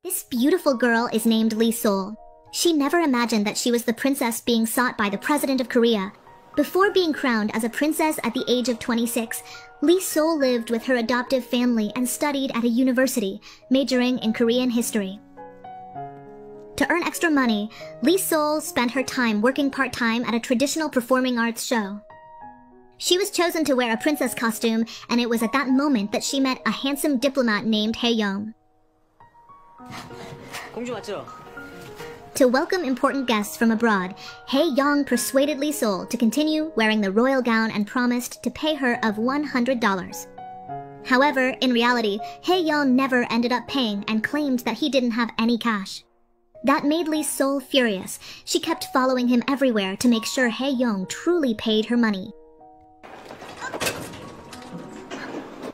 This beautiful girl is named Lee Sol. She never imagined that she was the princess being sought by the president of Korea. Before being crowned as a princess at the age of 26, Lee Sol lived with her adoptive family and studied at a university, majoring in Korean history. To earn extra money, Lee Sol spent her time working part-time at a traditional performing arts show. She was chosen to wear a princess costume, and it was at that moment that she met a handsome diplomat named Hae-young. To welcome important guests from abroad, Hae-young persuaded Lee Sol to continue wearing the royal gown and promised to pay her of $100. However, in reality, Hae-young never ended up paying and claimed that he didn't have any cash. That made Lee Sol furious. She kept following him everywhere to make sure Hae-young truly paid her money.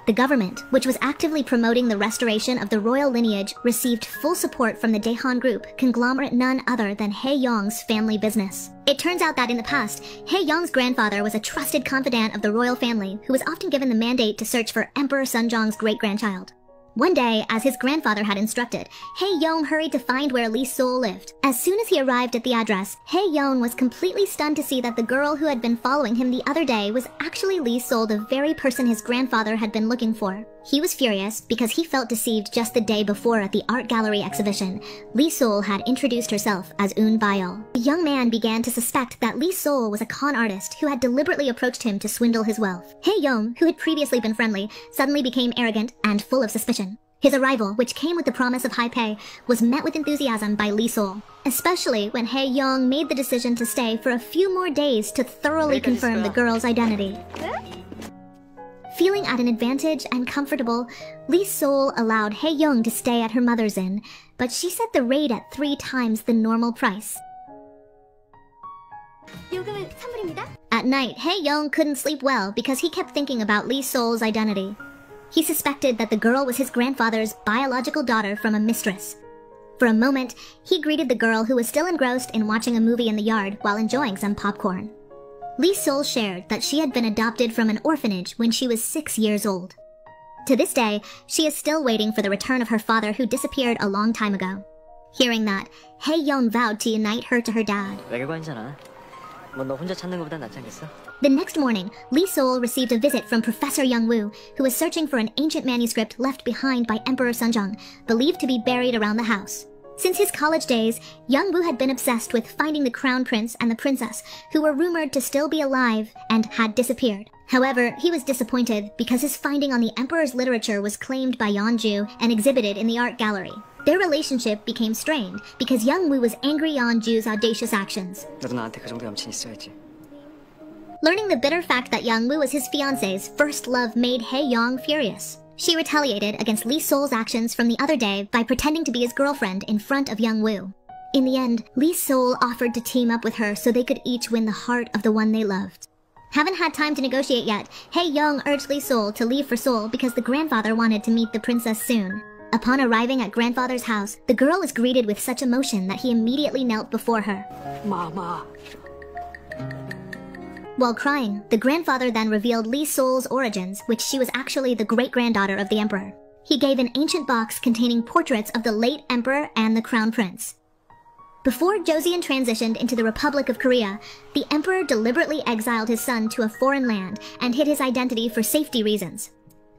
The government, which was actively promoting the restoration of the royal lineage, received full support from the Daehan Group, conglomerate none other than Hae-young's family business. It turns out that in the past, Hae-young's grandfather was a trusted confidant of the royal family who was often given the mandate to search for Emperor Sunjong's great-grandchild. One day, as his grandfather had instructed, Hae-young hurried to find where Lee Sol lived. As soon as he arrived at the address, Hae-young was completely stunned to see that the girl who had been following him the other day was actually Lee Sol, the very person his grandfather had been looking for. He was furious because he felt deceived just the day before at the art gallery exhibition. Lee Sol had introduced herself as Eun Bayol. The young man began to suspect that Lee Sol was a con artist who had deliberately approached him to swindle his wealth. Hae-young, who had previously been friendly, suddenly became arrogant and full of suspicion. His arrival, which came with the promise of high pay, was met with enthusiasm by Lee Sol, especially when Hae-young made the decision to stay for a few more days to thoroughly confirm the girl's identity. Feeling at an advantage and comfortable, Lee Sol allowed Hae-young to stay at her mother's inn, but she set the rate at 3 times the normal price. At night, Hae-young couldn't sleep well because he kept thinking about Lee Sol's identity. He suspected that the girl was his grandfather's biological daughter from a mistress. For a moment, he greeted the girl who was still engrossed in watching a movie in the yard while enjoying some popcorn. Lee Sol shared that she had been adopted from an orphanage when she was 6 years old. To this day, she is still waiting for the return of her father who disappeared a long time ago. Hearing that, Hae-young vowed to unite her to her dad. The next morning, Lee Sol received a visit from Professor Young-woo, who was searching for an ancient manuscript left behind by Emperor Sunjong, believed to be buried around the house. Since his college days, Young-woo had been obsessed with finding the crown prince and the princess, who were rumored to still be alive and had disappeared. However, he was disappointed because his finding on the emperor's literature was claimed by Yeonju and exhibited in the art gallery. Their relationship became strained because Young-woo was angry Yeonju's audacious actions. Learning the bitter fact that Young-woo was his fiancé's first love made Hae-young furious. She retaliated against Lee Sol's actions from the other day by pretending to be his girlfriend in front of Young-woo. In the end, Lee Sol offered to team up with her so they could each win the heart of the one they loved. Haven't had time to negotiate yet, Hae-young urged Lee Sol to leave for Seoul because the grandfather wanted to meet the princess soon. Upon arriving at grandfather's house, the girl was greeted with such emotion that he immediately knelt before her. Mama. While crying, the grandfather then revealed Lee Sol's origins, which she was actually the great-granddaughter of the emperor. He gave an ancient box containing portraits of the late emperor and the crown prince. Before Joseon transitioned into the Republic of Korea, the emperor deliberately exiled his son to a foreign land and hid his identity for safety reasons.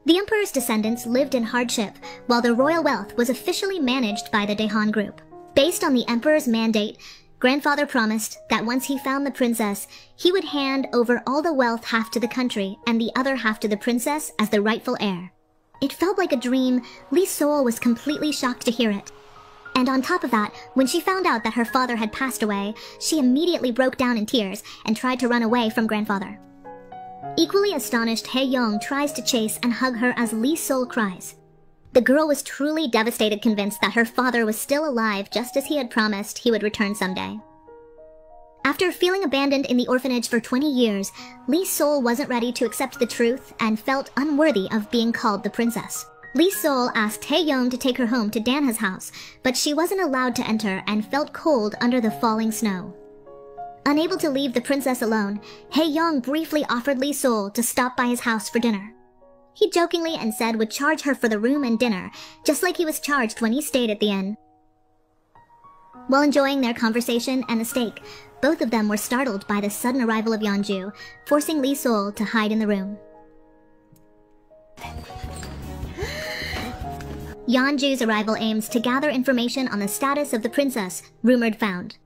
The emperor's descendants lived in hardship, while the royal wealth was officially managed by the Daehan Group. Based on the emperor's mandate, grandfather promised that once he found the princess, he would hand over all the wealth half to the country and the other half to the princess as the rightful heir. It felt like a dream. Lee Sol was completely shocked to hear it. And on top of that, when she found out that her father had passed away, she immediately broke down in tears and tried to run away from grandfather. Equally astonished, Hae-young tries to chase and hug her as Lee Sol cries. The girl was truly devastated, convinced that her father was still alive just as he had promised he would return someday. After feeling abandoned in the orphanage for 20 years, Lee Sol wasn't ready to accept the truth and felt unworthy of being called the princess. Lee Sol asked Hae-young to take her home to Danha's house, but she wasn't allowed to enter and felt cold under the falling snow. Unable to leave the princess alone, Hae-young briefly offered Lee Sol to stop by his house for dinner. He jokingly and said would charge her for the room and dinner, just like he was charged when he stayed at the inn. While enjoying their conversation and the steak, both of them were startled by the sudden arrival of Yeonju, forcing Lee Sol to hide in the room. Yeonju's arrival aims to gather information on the status of the princess, rumored found.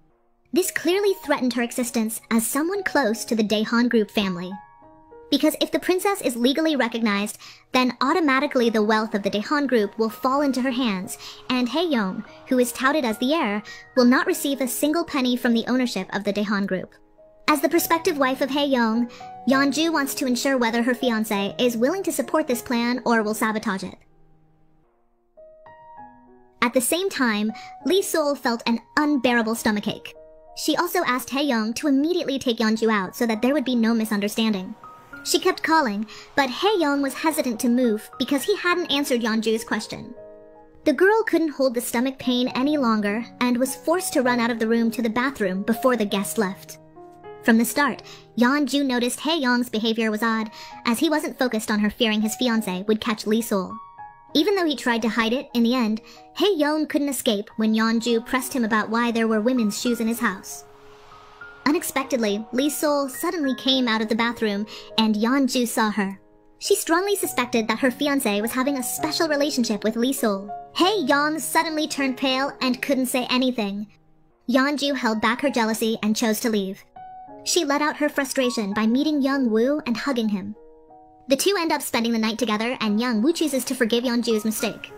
This clearly threatened her existence as someone close to the Daehan group family. Because if the princess is legally recognized, then automatically the wealth of the Daehan group will fall into her hands, and Hae-young, who is touted as the heir, will not receive a single penny from the ownership of the Daehan group. As the prospective wife of Hae-young, Yeonju wants to ensure whether her fiancé is willing to support this plan or will sabotage it. At the same time, Lee Sol felt an unbearable stomachache. She also asked Hae-young to immediately take Yeonju out so that there would be no misunderstanding. She kept calling, but Hae-young was hesitant to move because he hadn't answered Yeonju's question. The girl couldn't hold the stomach pain any longer and was forced to run out of the room to the bathroom before the guest left. From the start, Yeonju noticed Hae-young's behavior was odd, as he wasn't focused on her fearing his fiancé would catch Lee Sol. Even though he tried to hide it, in the end, Hae-young couldn't escape when Yeonju pressed him about why there were women's shoes in his house. Unexpectedly, Lee Sol suddenly came out of the bathroom, and Yeonju saw her. She strongly suspected that her fiancé was having a special relationship with Lee Sol. Hae-young suddenly turned pale and couldn't say anything. Yeonju held back her jealousy and chose to leave. She let out her frustration by meeting Young-woo and hugging him. The two end up spending the night together, and Young-woo chooses to forgive Yeonju's mistake.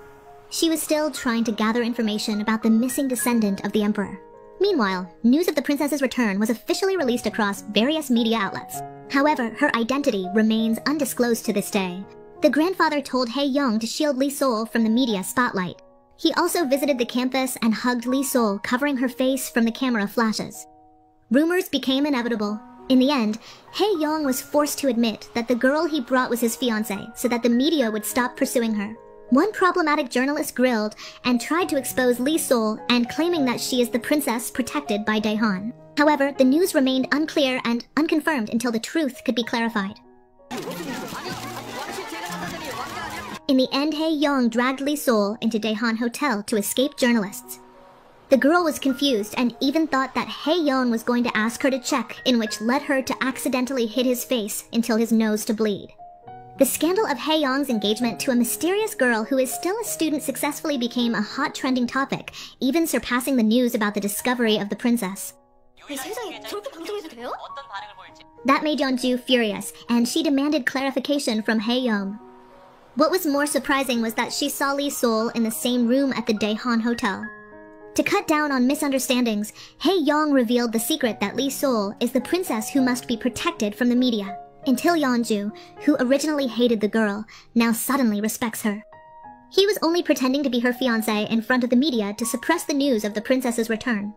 She was still trying to gather information about the missing descendant of the emperor. Meanwhile, news of the princess's return was officially released across various media outlets. However, her identity remains undisclosed to this day. The grandfather told Hae-young to shield Lee Sol from the media spotlight. He also visited the campus and hugged Lee Sol, covering her face from the camera flashes. Rumors became inevitable. In the end, Hae-young was forced to admit that the girl he brought was his fiancée so that the media would stop pursuing her. One problematic journalist grilled and tried to expose Lee Sol and claiming that she is the princess protected by Daehan. However, the news remained unclear and unconfirmed until the truth could be clarified. In the end, Hae-young dragged Lee Sol into Daehan Hotel to escape journalists. The girl was confused and even thought that Hae-young was going to ask her to check, in which led her to accidentally hit his face until his nose to bleed. The scandal of Hae-young's engagement to a mysterious girl who is still a student successfully became a hot trending topic, even surpassing the news about the discovery of the princess. That made Yeonju furious, and she demanded clarification from Hae-young. What was more surprising was that she saw Lee Sol in the same room at the Daehan Hotel. To cut down on misunderstandings, Hae-young revealed the secret that Lee Sol is the princess who must be protected from the media, until Yeonju, who originally hated the girl, now suddenly respects her. He was only pretending to be her fiancé in front of the media to suppress the news of the princess's return.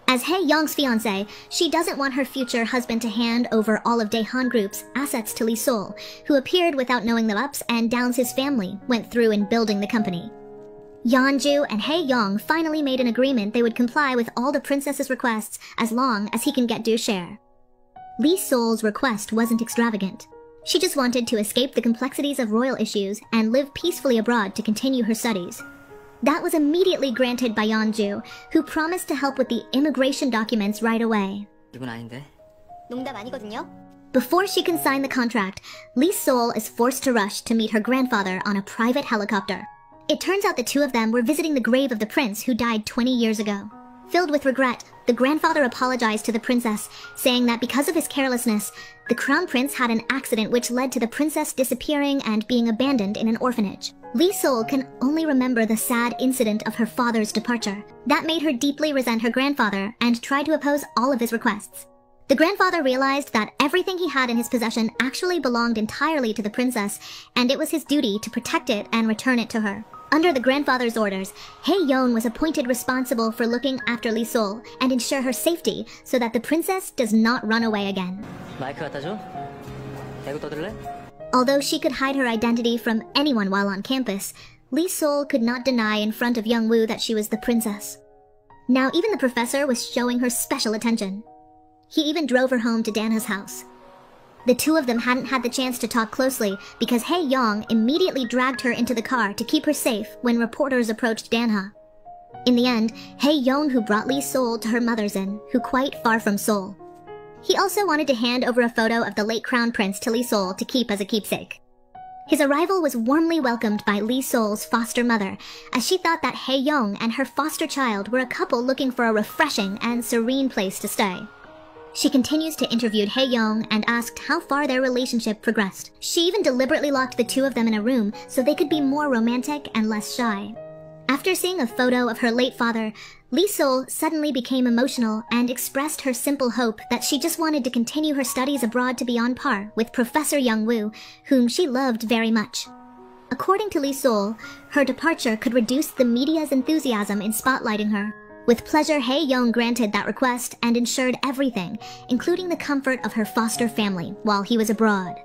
As Hae-young's fiancé, she doesn't want her future husband to hand over all of Daehan Group's assets to Lee Sol, who appeared without knowing the ups and downs his family went through in building the company. Yeonju and Hae-young finally made an agreement they would comply with all the princess's requests as long as he can get due share. Lee Sol's request wasn't extravagant. She just wanted to escape the complexities of royal issues and live peacefully abroad to continue her studies. That was immediately granted by Yeonju, who promised to help with the immigration documents right away. Before she can sign the contract, Lee Sol is forced to rush to meet her grandfather on a private helicopter. It turns out the two of them were visiting the grave of the prince who died 20 years ago. Filled with regret, the grandfather apologized to the princess, saying that because of his carelessness, the crown prince had an accident which led to the princess disappearing and being abandoned in an orphanage. Lee Sol can only remember the sad incident of her father's departure. That made her deeply resent her grandfather and try to oppose all of his requests. The grandfather realized that everything he had in his possession actually belonged entirely to the princess, and it was his duty to protect it and return it to her. Under the grandfather's orders, Hae-young was appointed responsible for looking after Lee Sol and ensure her safety so that the princess does not run away again. Although she could hide her identity from anyone while on campus, Lee Sol could not deny in front of Young-woo that she was the princess. Now even the professor was showing her special attention. He even drove her home to Dana's house. The two of them hadn't had the chance to talk closely because Hae-young immediately dragged her into the car to keep her safe when reporters approached Danha. In the end, Hae-young who brought Lee Sol to her mother's inn, who quite far from Seoul. He also wanted to hand over a photo of the late crown prince to Lee Sol to keep as a keepsake. His arrival was warmly welcomed by Lee Sol's foster mother, as she thought that Hae-young and her foster child were a couple looking for a refreshing and serene place to stay. She continues to interview Hae-young and asked how far their relationship progressed. She even deliberately locked the two of them in a room so they could be more romantic and less shy. After seeing a photo of her late father, Lee Sol suddenly became emotional and expressed her simple hope that she just wanted to continue her studies abroad to be on par with Professor Young-woo, whom she loved very much. According to Lee Sol, her departure could reduce the media's enthusiasm in spotlighting her. With pleasure, Hae-young granted that request and ensured everything, including the comfort of her foster family while he was abroad.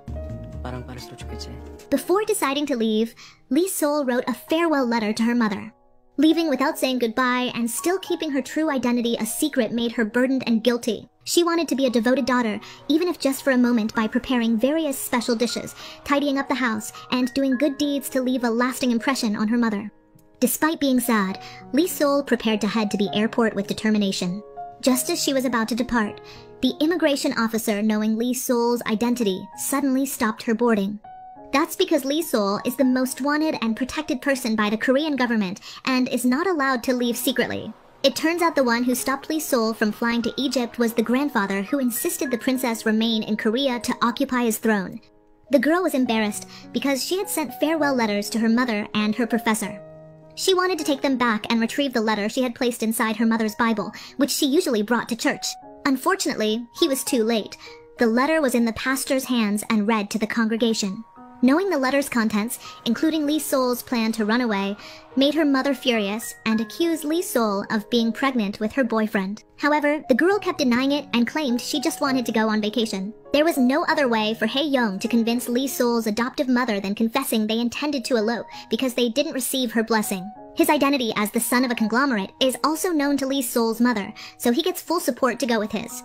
Before deciding to leave, Lee Sol wrote a farewell letter to her mother. Leaving without saying goodbye and still keeping her true identity a secret made her burdened and guilty. She wanted to be a devoted daughter, even if just for a moment, by preparing various special dishes, tidying up the house, and doing good deeds to leave a lasting impression on her mother. Despite being sad, Lee Sol prepared to head to the airport with determination. Just as she was about to depart, the immigration officer, knowing Lee Sol's identity, suddenly stopped her boarding. That's because Lee Sol is the most wanted and protected person by the Korean government and is not allowed to leave secretly. It turns out the one who stopped Lee Sol from flying to Egypt was the grandfather who insisted the princess remain in Korea to occupy his throne. The girl was embarrassed because she had sent farewell letters to her mother and her professor. She wanted to take them back and retrieve the letter she had placed inside her mother's Bible, which she usually brought to church. Unfortunately, he was too late. The letter was in the pastor's hands and read to the congregation. Knowing the letter's contents, including Lee Sol's plan to run away, made her mother furious and accused Lee Sol of being pregnant with her boyfriend. However, the girl kept denying it and claimed she just wanted to go on vacation. There was no other way for Hae-young to convince Lee Sol's adoptive mother than confessing they intended to elope because they didn't receive her blessing. His identity as the son of a conglomerate is also known to Lee Sol's mother, so he gets full support to go with his.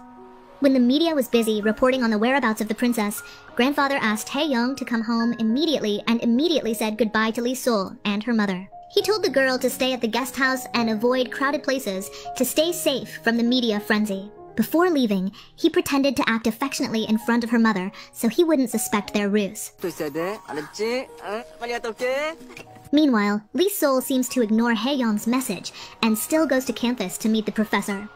When the media was busy reporting on the whereabouts of the princess, grandfather asked Hae-young to come home immediately and immediately said goodbye to Lee Sol and her mother. He told the girl to stay at the guest house and avoid crowded places to stay safe from the media frenzy. Before leaving, he pretended to act affectionately in front of her mother so he wouldn't suspect their ruse. Meanwhile, Lee Sol seems to ignore Hae-young's message and still goes to campus to meet the professor.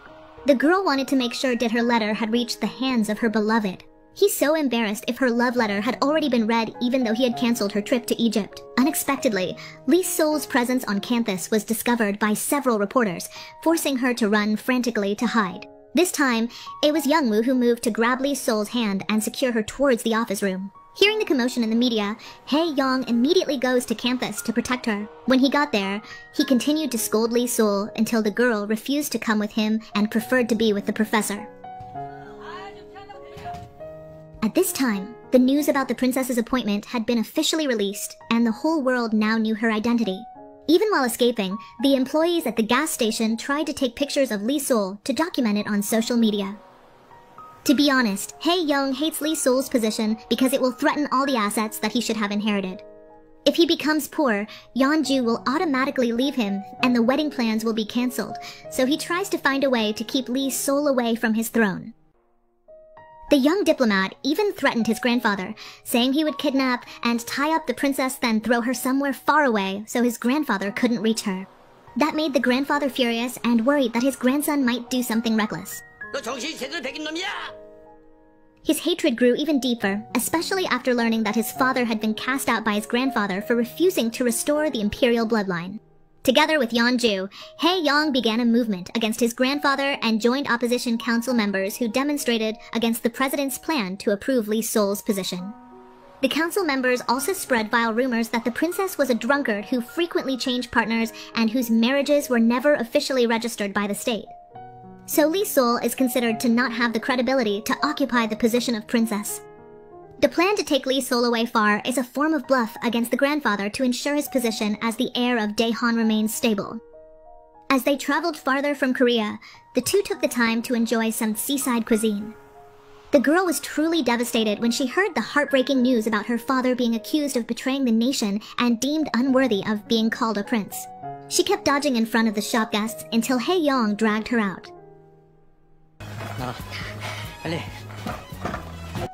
The girl wanted to make sure her letter had reached the hands of her beloved. He's so embarrassed if her love letter had already been read even though he had cancelled her trip to Egypt. Unexpectedly, Lee Sol's presence on campus was discovered by several reporters, forcing her to run frantically to hide. This time, it was Young-woo who moved to grab Lee Sol's hand and secure her towards the office room. Hearing the commotion in the media, Hae-young immediately goes to campus to protect her. When he got there, he continued to scold Lee Sol until the girl refused to come with him and preferred to be with the professor. At this time, the news about the princess's appointment had been officially released, and the whole world now knew her identity. Even while escaping, the employees at the gas station tried to take pictures of Lee Sol to document it on social media. To be honest, Hae-young hates Lee Sol's position because it will threaten all the assets that he should have inherited. If he becomes poor, Yeonju will automatically leave him and the wedding plans will be cancelled, so he tries to find a way to keep Lee Sol away from his throne. The young diplomat even threatened his grandfather, saying he would kidnap and tie up the princess, then throw her somewhere far away so his grandfather couldn't reach her. That made the grandfather furious and worried that his grandson might do something reckless. His hatred grew even deeper, especially after learning that his father had been cast out by his grandfather for refusing to restore the imperial bloodline. Together with Yeonju, Hae-young began a movement against his grandfather and joined opposition council members who demonstrated against the president's plan to approve Lee Sol's position. The council members also spread vile rumors that the princess was a drunkard who frequently changed partners and whose marriages were never officially registered by the state. So Lee Sol is considered to not have the credibility to occupy the position of princess. The plan to take Lee Sol away far is a form of bluff against the grandfather to ensure his position as the heir of Daehan remains stable. As they traveled farther from Korea, the two took the time to enjoy some seaside cuisine. The girl was truly devastated when she heard the heartbreaking news about her father being accused of betraying the nation and deemed unworthy of being called a prince. She kept dodging in front of the shop guests until Hae-young dragged her out.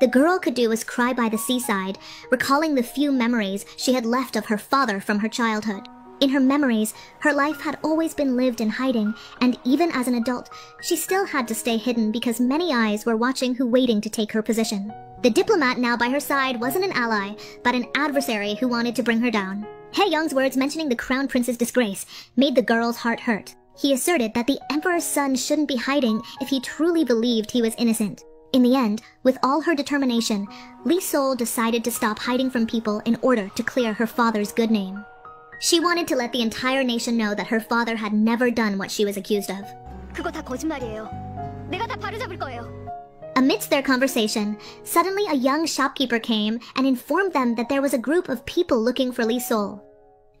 The girl could do was cry by the seaside, recalling the few memories she had left of her father from her childhood. In her memories, her life had always been lived in hiding, and even as an adult, she still had to stay hidden because many eyes were watching who waiting to take her position. The diplomat now by her side wasn't an ally, but an adversary who wanted to bring her down. Hae-young's words mentioning the crown prince's disgrace made the girl's heart hurt. He asserted that the emperor's son shouldn't be hiding if he truly believed he was innocent. In the end, with all her determination, Lee Sol decided to stop hiding from people in order to clear her father's good name. She wanted to let the entire nation know that her father had never done what she was accused of. 그거 다 거짓말이에요. 내가 다 바로잡을 거예요. Amidst their conversation, suddenly a young shopkeeper came and informed them that there was a group of people looking for Lee Sol.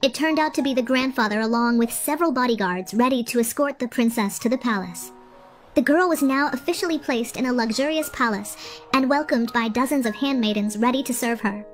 It turned out to be the grandfather along with several bodyguards ready to escort the princess to the palace. The girl was now officially placed in a luxurious palace and welcomed by dozens of handmaidens ready to serve her.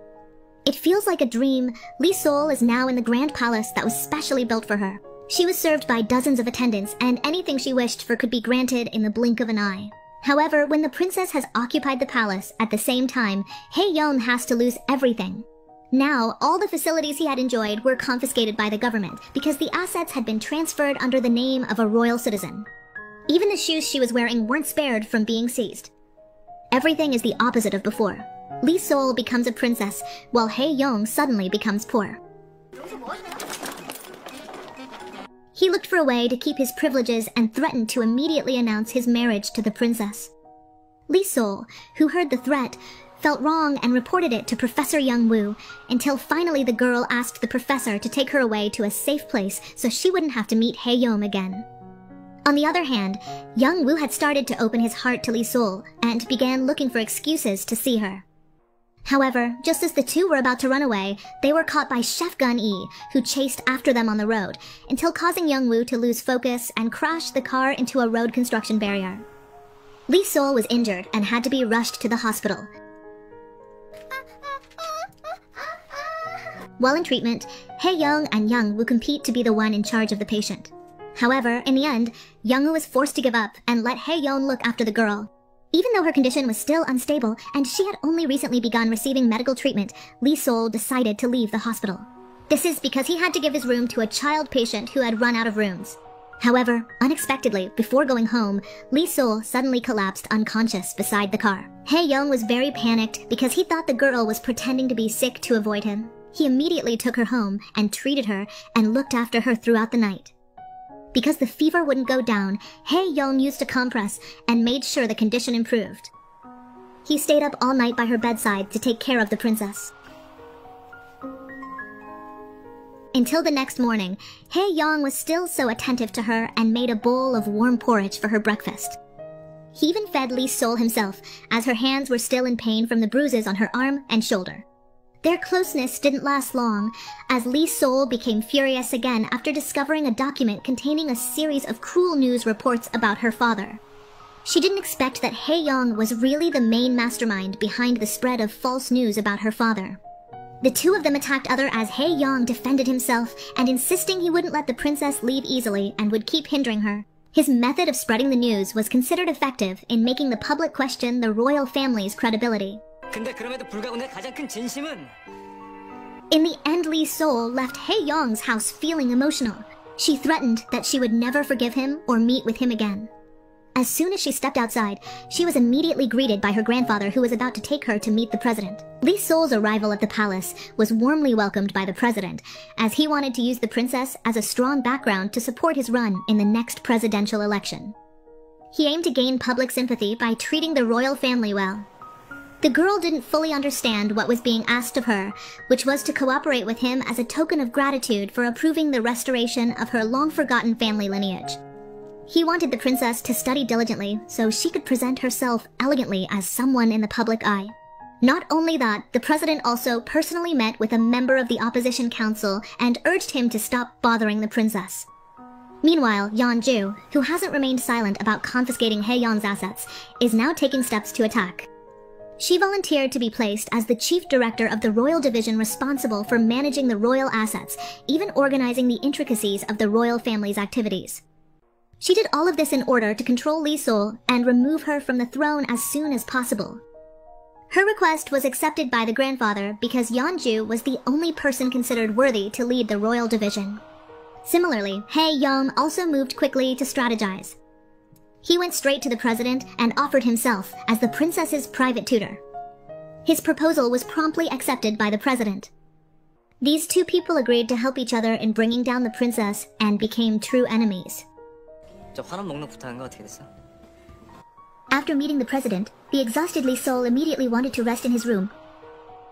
It feels like a dream. Lee Sol is now in the grand palace that was specially built for her. She was served by dozens of attendants, and anything she wished for could be granted in the blink of an eye. However, when the princess has occupied the palace at the same time, Hae-young has to lose everything. Now, all the facilities he had enjoyed were confiscated by the government because the assets had been transferred under the name of a royal citizen. Even the shoes she was wearing weren't spared from being seized. Everything is the opposite of before. Lee Sol becomes a princess, while Hae-young suddenly becomes poor. He looked for a way to keep his privileges and threatened to immediately announce his marriage to the princess. Lee Sol, who heard the threat, felt wrong and reported it to Professor Young Woo, until finally the girl asked the professor to take her away to a safe place so she wouldn't have to meet Hae-young again. On the other hand, Young Woo had started to open his heart to Lee Sol and began looking for excuses to see her. However, just as the two were about to run away, they were caught by Chef Gun-ee, who chased after them on the road, until causing Young Woo to lose focus and crash the car into a road construction barrier. Lee Sol was injured and had to be rushed to the hospital. While in treatment, Hae-young and Young Woo compete to be the one in charge of the patient. However, in the end, Young Woo was forced to give up and let Hae-young look after the girl. Even though her condition was still unstable and she had only recently begun receiving medical treatment, Lee Sol decided to leave the hospital. This is because he had to give his room to a child patient who had run out of rooms. However, unexpectedly, before going home, Lee Sol suddenly collapsed unconscious beside the car. Hae-young was very panicked because he thought the girl was pretending to be sick to avoid him. He immediately took her home and treated her and looked after her throughout the night. Because the fever wouldn't go down, Hae-young used a compress and made sure the condition improved. He stayed up all night by her bedside to take care of the princess. Until the next morning, Hae-young was still so attentive to her and made a bowl of warm porridge for her breakfast. He even fed Lee Sol himself, as her hands were still in pain from the bruises on her arm and shoulder. Their closeness didn't last long, as Lee Sol became furious again after discovering a document containing a series of cruel news reports about her father. She didn't expect that Hae-young was really the main mastermind behind the spread of false news about her father. The two of them attacked other as Hae-young defended himself and insisting he wouldn't let the princess leave easily and would keep hindering her. His method of spreading the news was considered effective in making the public question the royal family's credibility. 근데 그럼에도 불구하고 내 가장 큰 진심은 In the end, Lee Sol left Hae-young's house feeling emotional. She threatened that she would never forgive him or meet with him again. As soon as she stepped outside, she was immediately greeted by her grandfather who was about to take her to meet the president. Lee Sol's arrival at the palace was warmly welcomed by the president, as he wanted to use the princess as a strong background to support his run in the next presidential election. He aimed to gain public sympathy by treating the royal family well. The girl didn't fully understand what was being asked of her, which was to cooperate with him as a token of gratitude for approving the restoration of her long-forgotten family lineage. He wanted the princess to study diligently so she could present herself elegantly as someone in the public eye. Not only that, the president also personally met with a member of the opposition council and urged him to stop bothering the princess. Meanwhile, Yeonju, who hasn't remained silent about confiscating Hae-young's assets, is now taking steps to attack. She volunteered to be placed as the chief director of the royal division responsible for managing the royal assets, even organizing the intricacies of the royal family's activities. She did all of this in order to control Lee Sol and remove her from the throne as soon as possible. Her request was accepted by the grandfather because Yeonju was the only person considered worthy to lead the royal division. Similarly, Hae-young also moved quickly to strategize. He went straight to the president and offered himself as the princess's private tutor. His proposal was promptly accepted by the president. These two people agreed to help each other in bringing down the princess and became true enemies. After meeting the president, the exhausted Lee Sol immediately wanted to rest in his room.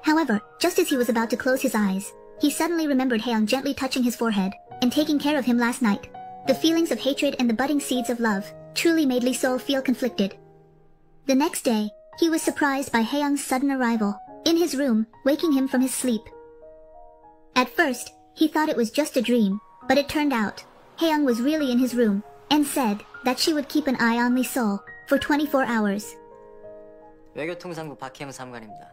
However, just as he was about to close his eyes, he suddenly remembered Hae-young gently touching his forehead and taking care of him last night. The feelings of hatred and the budding seeds of love truly made Lee Sol feel conflicted. The next day, he was surprised by Hae-young's sudden arrival in his room, waking him from his sleep. At first, he thought it was just a dream, but it turned out Hae-young was really in his room and said that she would keep an eye on Lee Sol for 24 hours. 외교통상부 박혜영 사무관입니다.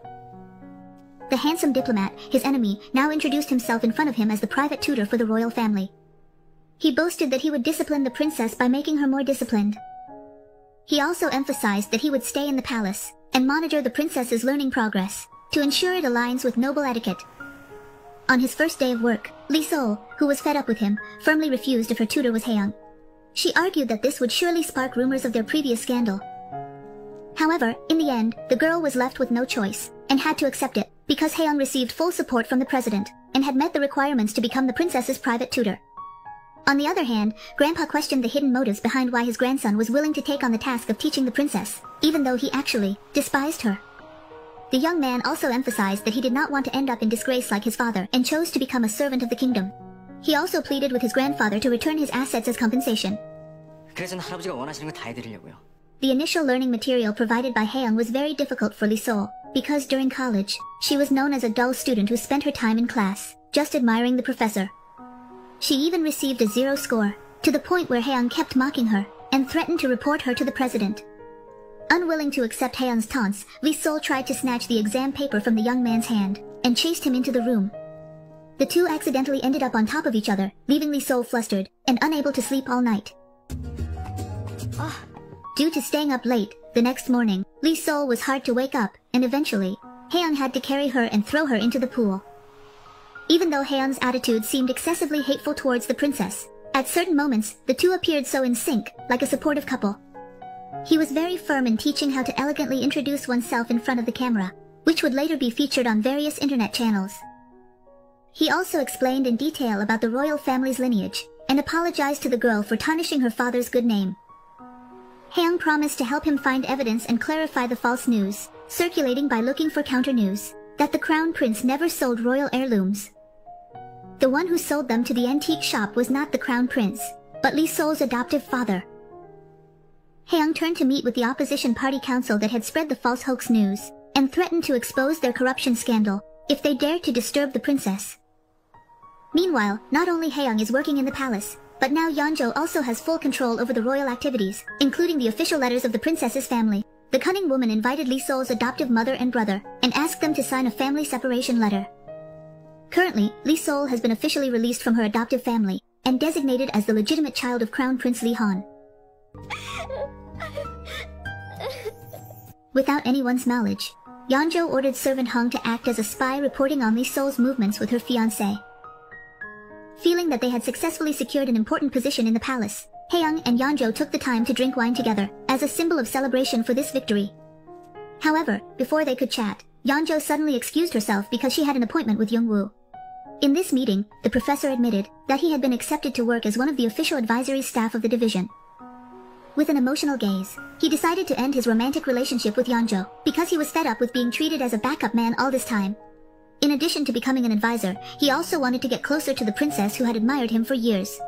The handsome diplomat, his enemy, now introduced himself in front of him as the private tutor for the royal family. He boasted that he would discipline the princess by making her more disciplined. He also emphasized that he would stay in the palace and monitor the princess's learning progress to ensure it aligns with noble etiquette. On his first day of work, Lee Sol, who was fed up with him, firmly refused if her tutor was Hae-young. She argued that this would surely spark rumors of their previous scandal. However, in the end, the girl was left with no choice and had to accept it because Hae-young received full support from the president and had met the requirements to become the princess's private tutor. On the other hand, Grandpa questioned the hidden motives behind why his grandson was willing to take on the task of teaching the princess, even though he actually despised her. The young man also emphasized that he did not want to end up in disgrace like his father and chose to become a servant of the kingdom. He also pleaded with his grandfather to return his assets as compensation. 그래서는 할아버지가 원하시는 거 다 해드리려고요. The initial learning material provided by Hae-young was very difficult for Lee Sol because during college, she was known as a dull student who spent her time in class, just admiring the professor. She even received a 0 score, to the point where Hae-young kept mocking her and threatened to report her to the president. Unwilling to accept Hae-young's taunts, Lee Sol tried to snatch the exam paper from the young man's hand and chased him into the room. The two accidentally ended up on top of each other, leaving Lee Sol flustered and unable to sleep all night. Due to staying up late, the next morning, Lee Sol was hard to wake up, and eventually, Hae-young had to carry her and throw her into the pool. Even though Hae-young's attitude seemed excessively hateful towards the princess, at certain moments, the two appeared so in sync, like a supportive couple. He was very firm in teaching how to elegantly introduce oneself in front of the camera, which would later be featured on various internet channels. He also explained in detail about the royal family's lineage, and apologized to the girl for tarnishing her father's good name. Hae-young promised to help him find evidence and clarify the false news, circulating by looking for counter-news, that the crown prince never sold royal heirlooms. The one who sold them to the antique shop was not the crown prince, but Lee Sol's adoptive father. Hae-young turned to meet with the opposition party council that had spread the false hoax news, and threatened to expose their corruption scandal if they dared to disturb the princess. Meanwhile, not only Hae-young is working in the palace, but now Yeonjo also has full control over the royal activities, including the official letters of the princess's family. The cunning woman invited Lee Sol's adoptive mother and brother, and asked them to sign a family separation letter. Currently, Lee Sol has been officially released from her adoptive family, and designated as the legitimate child of Crown Prince Lee Han. Without anyone's knowledge, Yeonjo ordered servant Hong to act as a spy reporting on Lee Sol's movements with her fiancé. Feeling that they had successfully secured an important position in the palace, Hae-young and Yeonjo took the time to drink wine together, as a symbol of celebration for this victory. However, before they could chat, Yeonjo suddenly excused herself because she had an appointment with Young-woo. In this meeting, the professor admitted that he had been accepted to work as one of the official advisory staff of the division. With an emotional gaze, he decided to end his romantic relationship with Yeonjo because he was fed up with being treated as a backup man all this time. In addition to becoming an advisor, he also wanted to get closer to the princess who had admired him for years.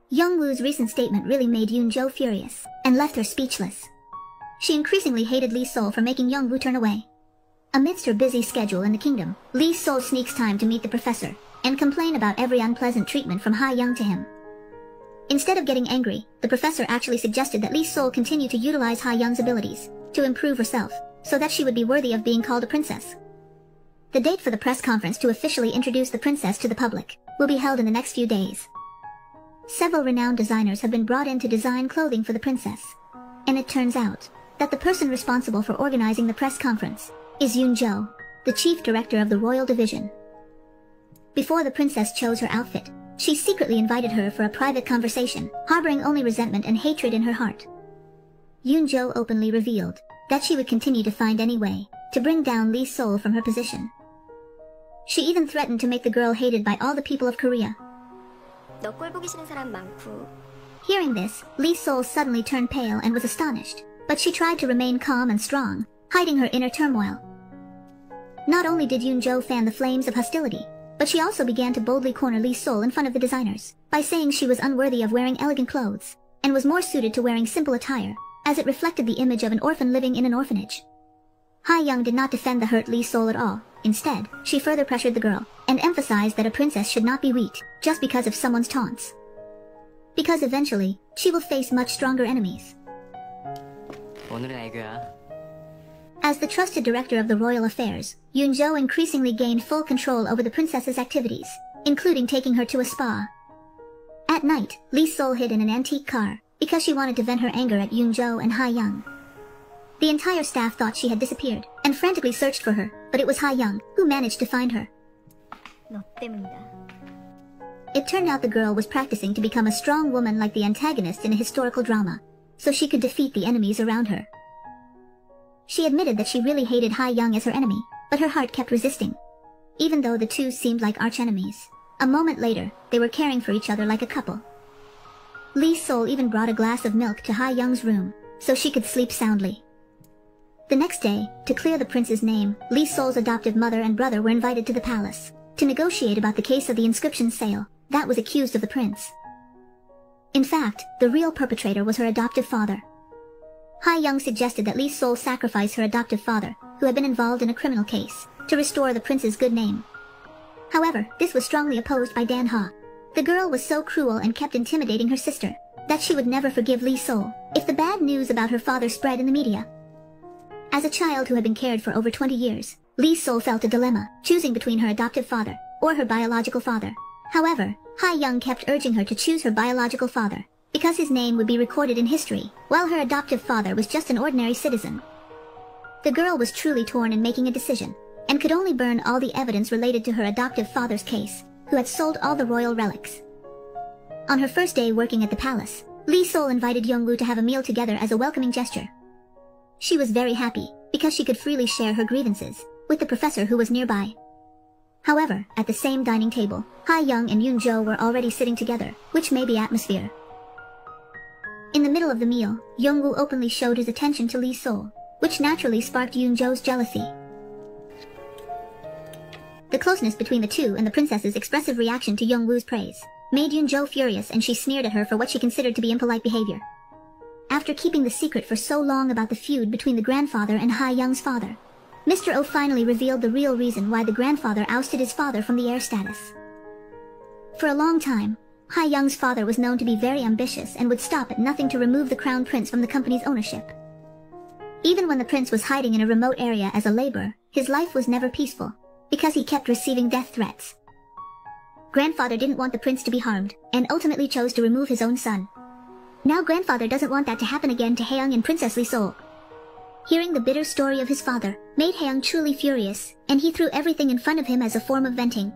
Young-woo's recent statement really made Yoon-jo furious, and left her speechless. She increasingly hated Lee Sol for making Young-woo turn away. Amidst her busy schedule in the kingdom, Lee Sol sneaks time to meet the professor, and complain about every unpleasant treatment from Hae-young to him. Instead of getting angry, the professor actually suggested that Lee Sol continue to utilize Ha-young's abilities to improve herself, so that she would be worthy of being called a princess. The date for the press conference to officially introduce the princess to the public will be held in the next few days. Several renowned designers have been brought in to design clothing for the princess, and it turns out that the person responsible for organizing the press conference is Yoon-jo, the chief director of the royal division. Before the princess chose her outfit, she secretly invited her for a private conversation, harboring only resentment and hatred in her heart. Yoon-jo openly revealed that she would continue to find any way to bring down Lee Sol from her position. She even threatened to make the girl hated by all the people of Korea. 너 꼴 보기 싫은 사람 많고. Hearing this, Lee Sol suddenly turned pale and was astonished, but she tried to remain calm and strong, hiding her inner turmoil. Not only did Yoon-jo fan the flames of hostility, but she also began to boldly corner Lee Sol in front of the designers by saying she was unworthy of wearing elegant clothes and was more suited to wearing simple attire, as it reflected the image of an orphan living in an orphanage. Ha-young did not defend the hurt Lee Sol at all. Instead, she further pressured the girl and emphasized that a princess should not be weak just because of someone's taunts. Because eventually, she will face much stronger enemies. 오늘은 애교야. As the trusted director of the royal affairs, Yoon-jo increasingly gained full control over the princess's activities, including taking her to a spa. At night, Lee Sol hid in an antique car because she wanted to vent her anger at Yoon-jo and Ha-young. The entire staff thought she had disappeared and frantically searched for her, but it was Ha-young who managed to find her. 너 때문이다. It turned out the girl was practicing to become a strong woman like the antagonist in a historical drama, so she could defeat the enemies around her. She admitted that she really hated Ha-young as her enemy, but her heart kept resisting, even though the two seemed like arch-enemies. A moment later, they were caring for each other like a couple. Lee Sol even brought a glass of milk to Ha-young's room, so she could sleep soundly. The next day, to clear the prince's name, Lee Sol's adoptive mother and brother were invited to the palace to negotiate about the case of the inscription sale that was accused of the prince. In fact, the real perpetrator was her adoptive father. Ha-young suggested that Lee Sol sacrifice her adoptive father, who had been involved in a criminal case, to restore the prince's good name. However, this was strongly opposed by Dan Ha. The girl was so cruel and kept intimidating her sister that she would never forgive Lee Sol if the bad news about her father spread in the media. As a child who had been cared for over 20 years, Lee Sol felt a dilemma, choosing between her adoptive father or her biological father. However, Ha-young kept urging her to choose her biological father, because his name would be recorded in history, while her adoptive father was just an ordinary citizen. The girl was truly torn in making a decision, and could only burn all the evidence related to her adoptive father's case, who had sold all the royal relics. On her first day working at the palace, Lee Sol invited Young-woo to have a meal together as a welcoming gesture. She was very happy, because she could freely share her grievances with the professor who was nearby. However, at the same dining table, Ha-young and Yoon-jo were already sitting together, which made the atmosphere. In the middle of the meal, Young-woo openly showed his attention to Lee Sol, which naturally sparked Yoon-jo's jealousy. The closeness between the two and the princess's expressive reaction to Young-woo's praise made Yoon-jo furious, and she sneered at her for what she considered to be impolite behavior. After keeping the secret for so long about the feud between the grandfather and Ha-young's father, Mr. Oh finally revealed the real reason why the grandfather ousted his father from the heir status. For a long time, Ha-young's father was known to be very ambitious and would stop at nothing to remove the crown prince from the company's ownership. Even when the prince was hiding in a remote area as a laborer, his life was never peaceful, because he kept receiving death threats. Grandfather didn't want the prince to be harmed, and ultimately chose to remove his own son. Now grandfather doesn't want that to happen again to Ha-young and Princess Lee Sol. Hearing the bitter story of his father made Ha-young truly furious, and he threw everything in front of him as a form of venting.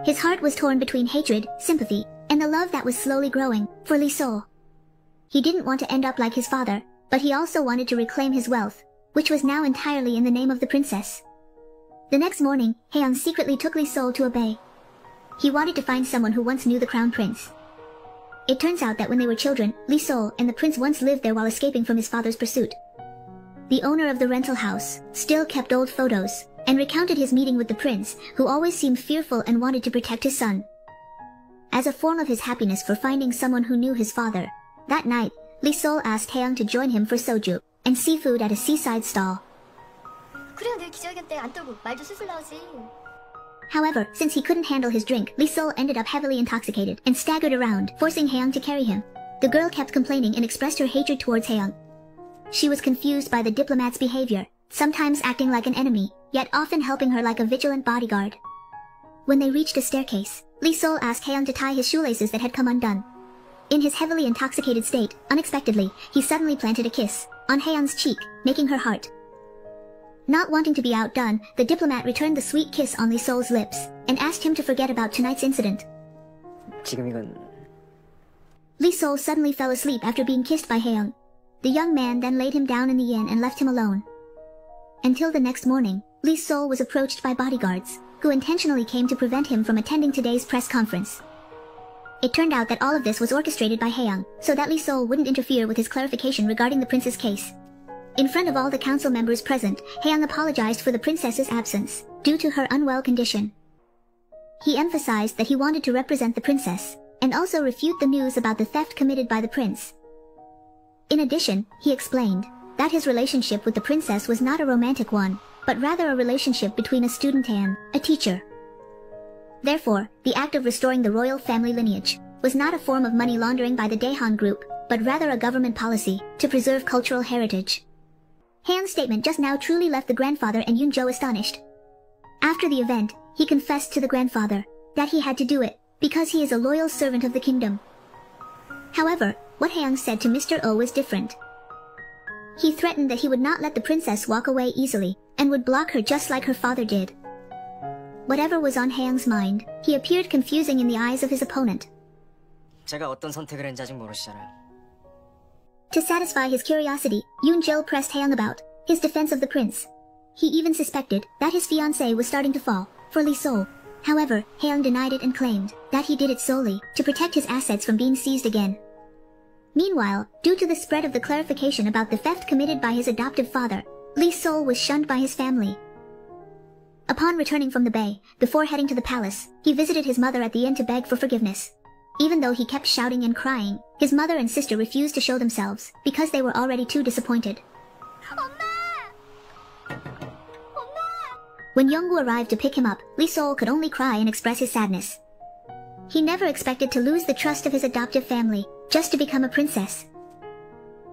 His heart was torn between hatred, sympathy, and the love that was slowly growing for Lee Sol. He didn't want to end up like his father, but he also wanted to reclaim his wealth, which was now entirely in the name of the princess. The next morning, Ha-young secretly took Lee Sol to a bay. He wanted to find someone who once knew the crown prince. It turns out that when they were children, Lee Sol and the prince once lived there while escaping from his father's pursuit. The owner of the rental house still kept old photos and recounted his meeting with the prince, who always seemed fearful and wanted to protect his son. As a form of his happiness for finding someone who knew his father, that night, Lee Sol asked Ha-young to join him for soju and seafood at a seaside stall. 그래야 내 기자회견 때 안 떨고 말도 술술 나오지. However, since he couldn't handle his drink, Lee Sol ended up heavily intoxicated and staggered around, forcing Haeyoung to carry him. The girl kept complaining and expressed her hatred towards Haeyoung. She was confused by the diplomat's behavior, sometimes acting like an enemy, yet often helping her like a vigilant bodyguard. When they reached a staircase, Lee Sol asked Haeyoung to tie his shoelaces that had come undone. In his heavily intoxicated state, unexpectedly, he suddenly planted a kiss on Haeyoung's cheek, making her heart. Not wanting to be outdone, the diplomat returned the sweet kiss on Lee Sol's lips and asked him to forget about tonight's incident. 지금 이건 Lee Sol suddenly fell asleep after being kissed by Haeyoung. The young man then laid him down in the inn and left him alone. Until the next morning, Lee Sol was approached by bodyguards, who intentionally came to prevent him from attending today's press conference. It turned out that all of this was orchestrated by Haeyoung, so that Lee Sol wouldn't interfere with his clarification regarding the prince's case. In front of all the council members present, Haeyoung apologized for the princess's absence, due to her unwell condition. He emphasized that he wanted to represent the princess, and also refute the news about the theft committed by the prince. In addition, he explained that his relationship with the princess was not a romantic one, but rather a relationship between a student and a teacher. Therefore, the act of restoring the royal family lineage was not a form of money laundering by the Daehan group, but rather a government policy to preserve cultural heritage. Haeyoung's statement just now truly left the grandfather and Yoon-jo astonished. After the event, he confessed to the grandfather that he had to do it because he is a loyal servant of the kingdom. However, what Haeyoung said to Mr. Oh was different. He threatened that he would not let the princess walk away easily and would block her just like her father did. Whatever was on Haeyoung's mind, he appeared confusing in the eyes of his opponent. 제가 어떤 선택을 했는지 아직 모르시잖아요. To satisfy his curiosity, Yoon-jo pressed Haeyoung about his defense of the prince. He even suspected that his fiancée was starting to fall for Lee Sol. However, Haeyoung denied it and claimed that he did it solely to protect his assets from being seized again. Meanwhile, due to the spread of the clarification about the theft committed by his adoptive father, Lee Sol was shunned by his family. Upon returning from the bay, before heading to the palace, he visited his mother at the inn to beg for forgiveness. Even though he kept shouting and crying, his mother and sister refused to show themselves because they were already too disappointed. When Young-woo arrived to pick him up, Lee Sol could only cry and express his sadness. He never expected to lose the trust of his adoptive family, just to become a princess.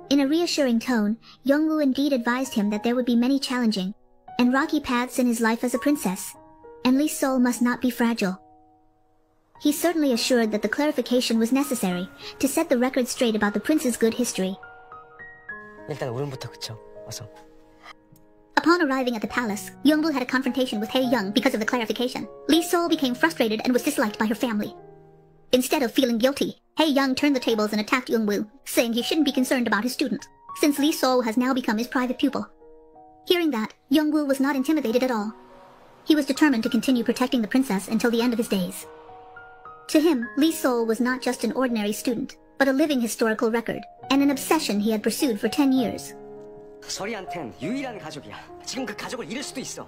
In a reassuring tone, Young-woo indeed advised him that there would be many challenging and rocky paths in his life as a princess, and Lee Sol must not be fragile. He certainly assured that the clarification was necessary to set the record straight about the prince's good history. 일단 울음부터 그쳐. 어서. Upon arriving at the palace, Young-woo had a confrontation with Haeyoung because of the clarification. Lee Sol became frustrated and was disliked by her family. Instead of feeling guilty, Haeyoung turned the tables and attacked Young-woo, saying he shouldn't be concerned about his student, since Lee Sol has now become his private pupil. Hearing that, Young-woo was not intimidated at all. He was determined to continue protecting the princess until the end of his days. To him, Lee Sol was not just an ordinary student, but a living historical record, and an obsession he had pursued for 10 years. 서리한텐 유일한 가족이야. 지금 그 가족을 잃을 수도 있어.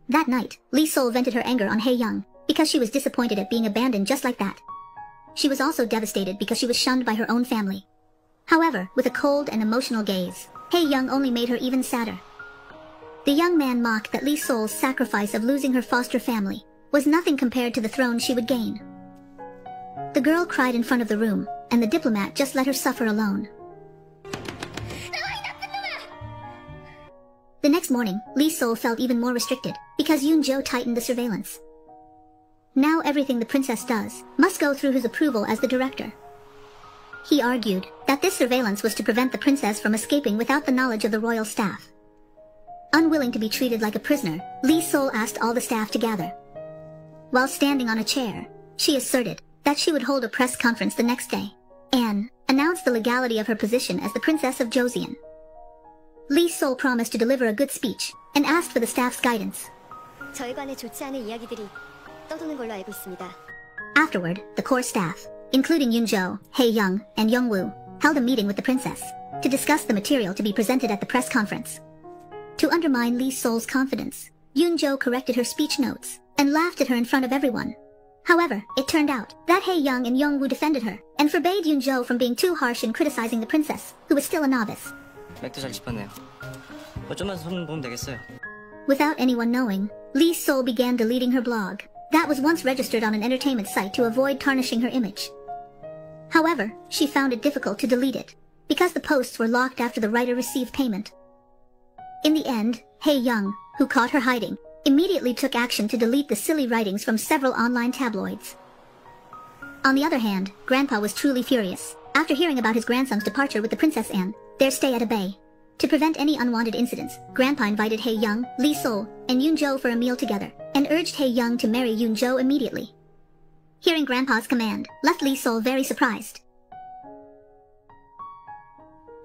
That night, Lee Sol vented her anger on Haeyoung because she was disappointed at being abandoned just like that. She was also devastated because she was shunned by her own family. However, with a cold and emotional gaze, Haeyoung only made her even sadder. The young man mocked that Lee Sol's sacrifice of losing her foster family was nothing compared to the throne she would gain. The girl cried in front of the room, and the diplomat just let her suffer alone. The next morning, Lee Sol felt even more restricted because Yoon-jo tightened the surveillance. Now everything the princess does must go through his approval as the director. He argued that this surveillance was to prevent the princess from escaping without the knowledge of the royal staff. Unwilling to be treated like a prisoner, Lee Sol asked all the staff to gather. While standing on a chair, she asserted that she would hold a press conference the next day and announce the legality of her position as the Princess of Joseon. Lee Sol promised to deliver a good speech and asked for the staff's guidance. 저에 관해 좋지 않은 이야기들이 떠도는 걸로 알고 있습니다. Afterward, the core staff, including Yoon-jo, Haeyoung, and Young-woo, held a meeting with the princess to discuss the material to be presented at the press conference. To undermine Lee Sol's confidence, Yoon-jo corrected her speech notes and laughed at her in front of everyone. However, it turned out that Haeyoung and Young-woo defended her and forbade Yoon-jo from being too harsh in criticizing the princess, who was still a novice. 맥도 잘 짚었네요. 좀만 손 보면 되겠어요. Without anyone knowing, Lee Sol began deleting her blog that was once registered on an entertainment site to avoid tarnishing her image. However, she found it difficult to delete it, because the posts were locked after the writer received payment. In the end, Hae-young, who caught her hiding, immediately took action to delete the silly writings from several online tabloids. On the other hand, Grandpa was truly furious, after hearing about his grandson's departure with the Princess and their stay at a bay. To prevent any unwanted incidents, Grandpa invited Hae-young, Lee Sol, and Yoon-jo for a meal together, and urged Hae-young to marry Yoon-jo immediately. Hearing Grandpa's command left Lee Sol very surprised.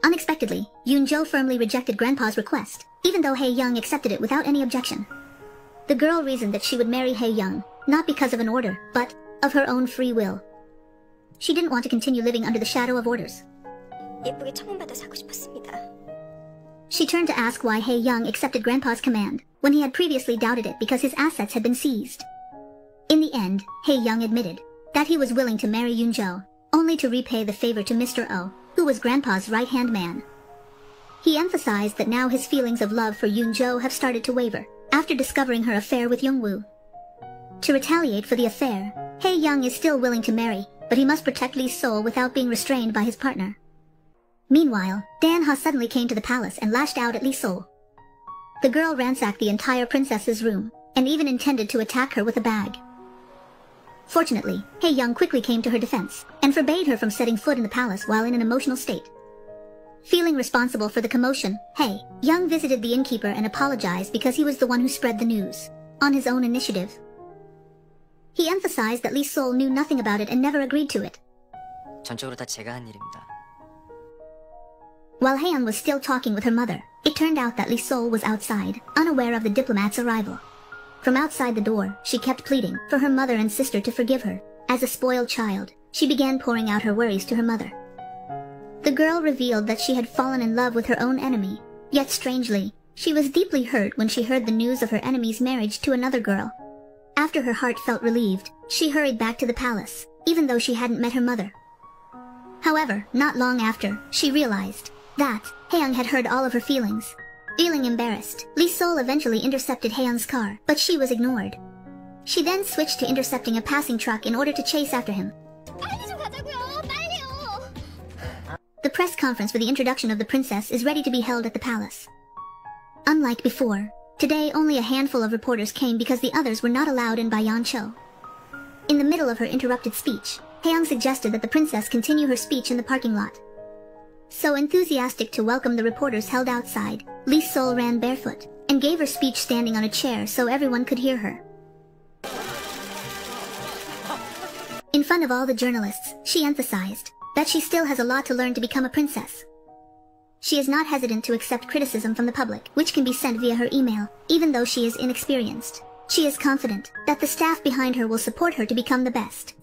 Unexpectedly, Yoon-jo firmly rejected Grandpa's request, even though Hae-young accepted it without any objection. The girl reasoned that she would marry Hae-young, not because of an order, but of her own free will. She didn't want to continue living under the shadow of orders. 예쁘게 청혼받아 사고 싶었습니다. She turned to ask why Hae-young accepted Grandpa's command, when he had previously doubted it because his assets had been seized. In the end, Hae-young admitted that he was willing to marry Yoon-jo, only to repay the favor to Mr. Oh, who was Grandpa's right-hand man. He emphasized that now his feelings of love for Yoon-jo have started to waver, after discovering her affair with Young-woo. To retaliate for the affair, Hae-young is still willing to marry, but he must protect Lee Sol without being restrained by his partner. Meanwhile, Dan-ha suddenly came to the palace and lashed out at Lee Sol. The girl ransacked the entire princess's room, and even intended to attack her with a bag. Fortunately, Hae-young quickly came to her defense, and forbade her from setting foot in the palace while in an emotional state. Feeling responsible for the commotion, Hae-young visited the innkeeper and apologized because he was the one who spread the news, on his own initiative. He emphasized that Lee Sol knew nothing about it and never agreed to it. 전적으로 다 제가 한 일입니다. While Hae-young was still talking with her mother, it turned out that Lee Sol was outside, unaware of the diplomat's arrival. From outside the door, she kept pleading for her mother and sister to forgive her. As a spoiled child, she began pouring out her worries to her mother. The girl revealed that she had fallen in love with her own enemy, yet strangely, she was deeply hurt when she heard the news of her enemy's marriage to another girl. After her heart felt relieved, she hurried back to the palace, even though she hadn't met her mother. However, not long after, she realized that Hae-young had heard all of her feelings. Feeling embarrassed, Lee Sol eventually intercepted Hae-young's car, but she was ignored. She then switched to intercepting a passing truck in order to chase after him. 빨리 좀 가자고요. 빨리요. The press conference for the introduction of the princess is ready to be held at the palace. Unlike before, today only a handful of reporters came because the others were not allowed in by Yeon-cho. In the middle of her interrupted speech, Hae-young suggested that the princess continue her speech in the parking lot. So enthusiastic to welcome the reporters held outside, Lee Sol ran barefoot, and gave her speech standing on a chair so everyone could hear her. In front of all the journalists, she emphasized that she still has a lot to learn to become a princess. She is not hesitant to accept criticism from the public, which can be sent via her email, even though she is inexperienced. She is confident that the staff behind her will support her to become the best.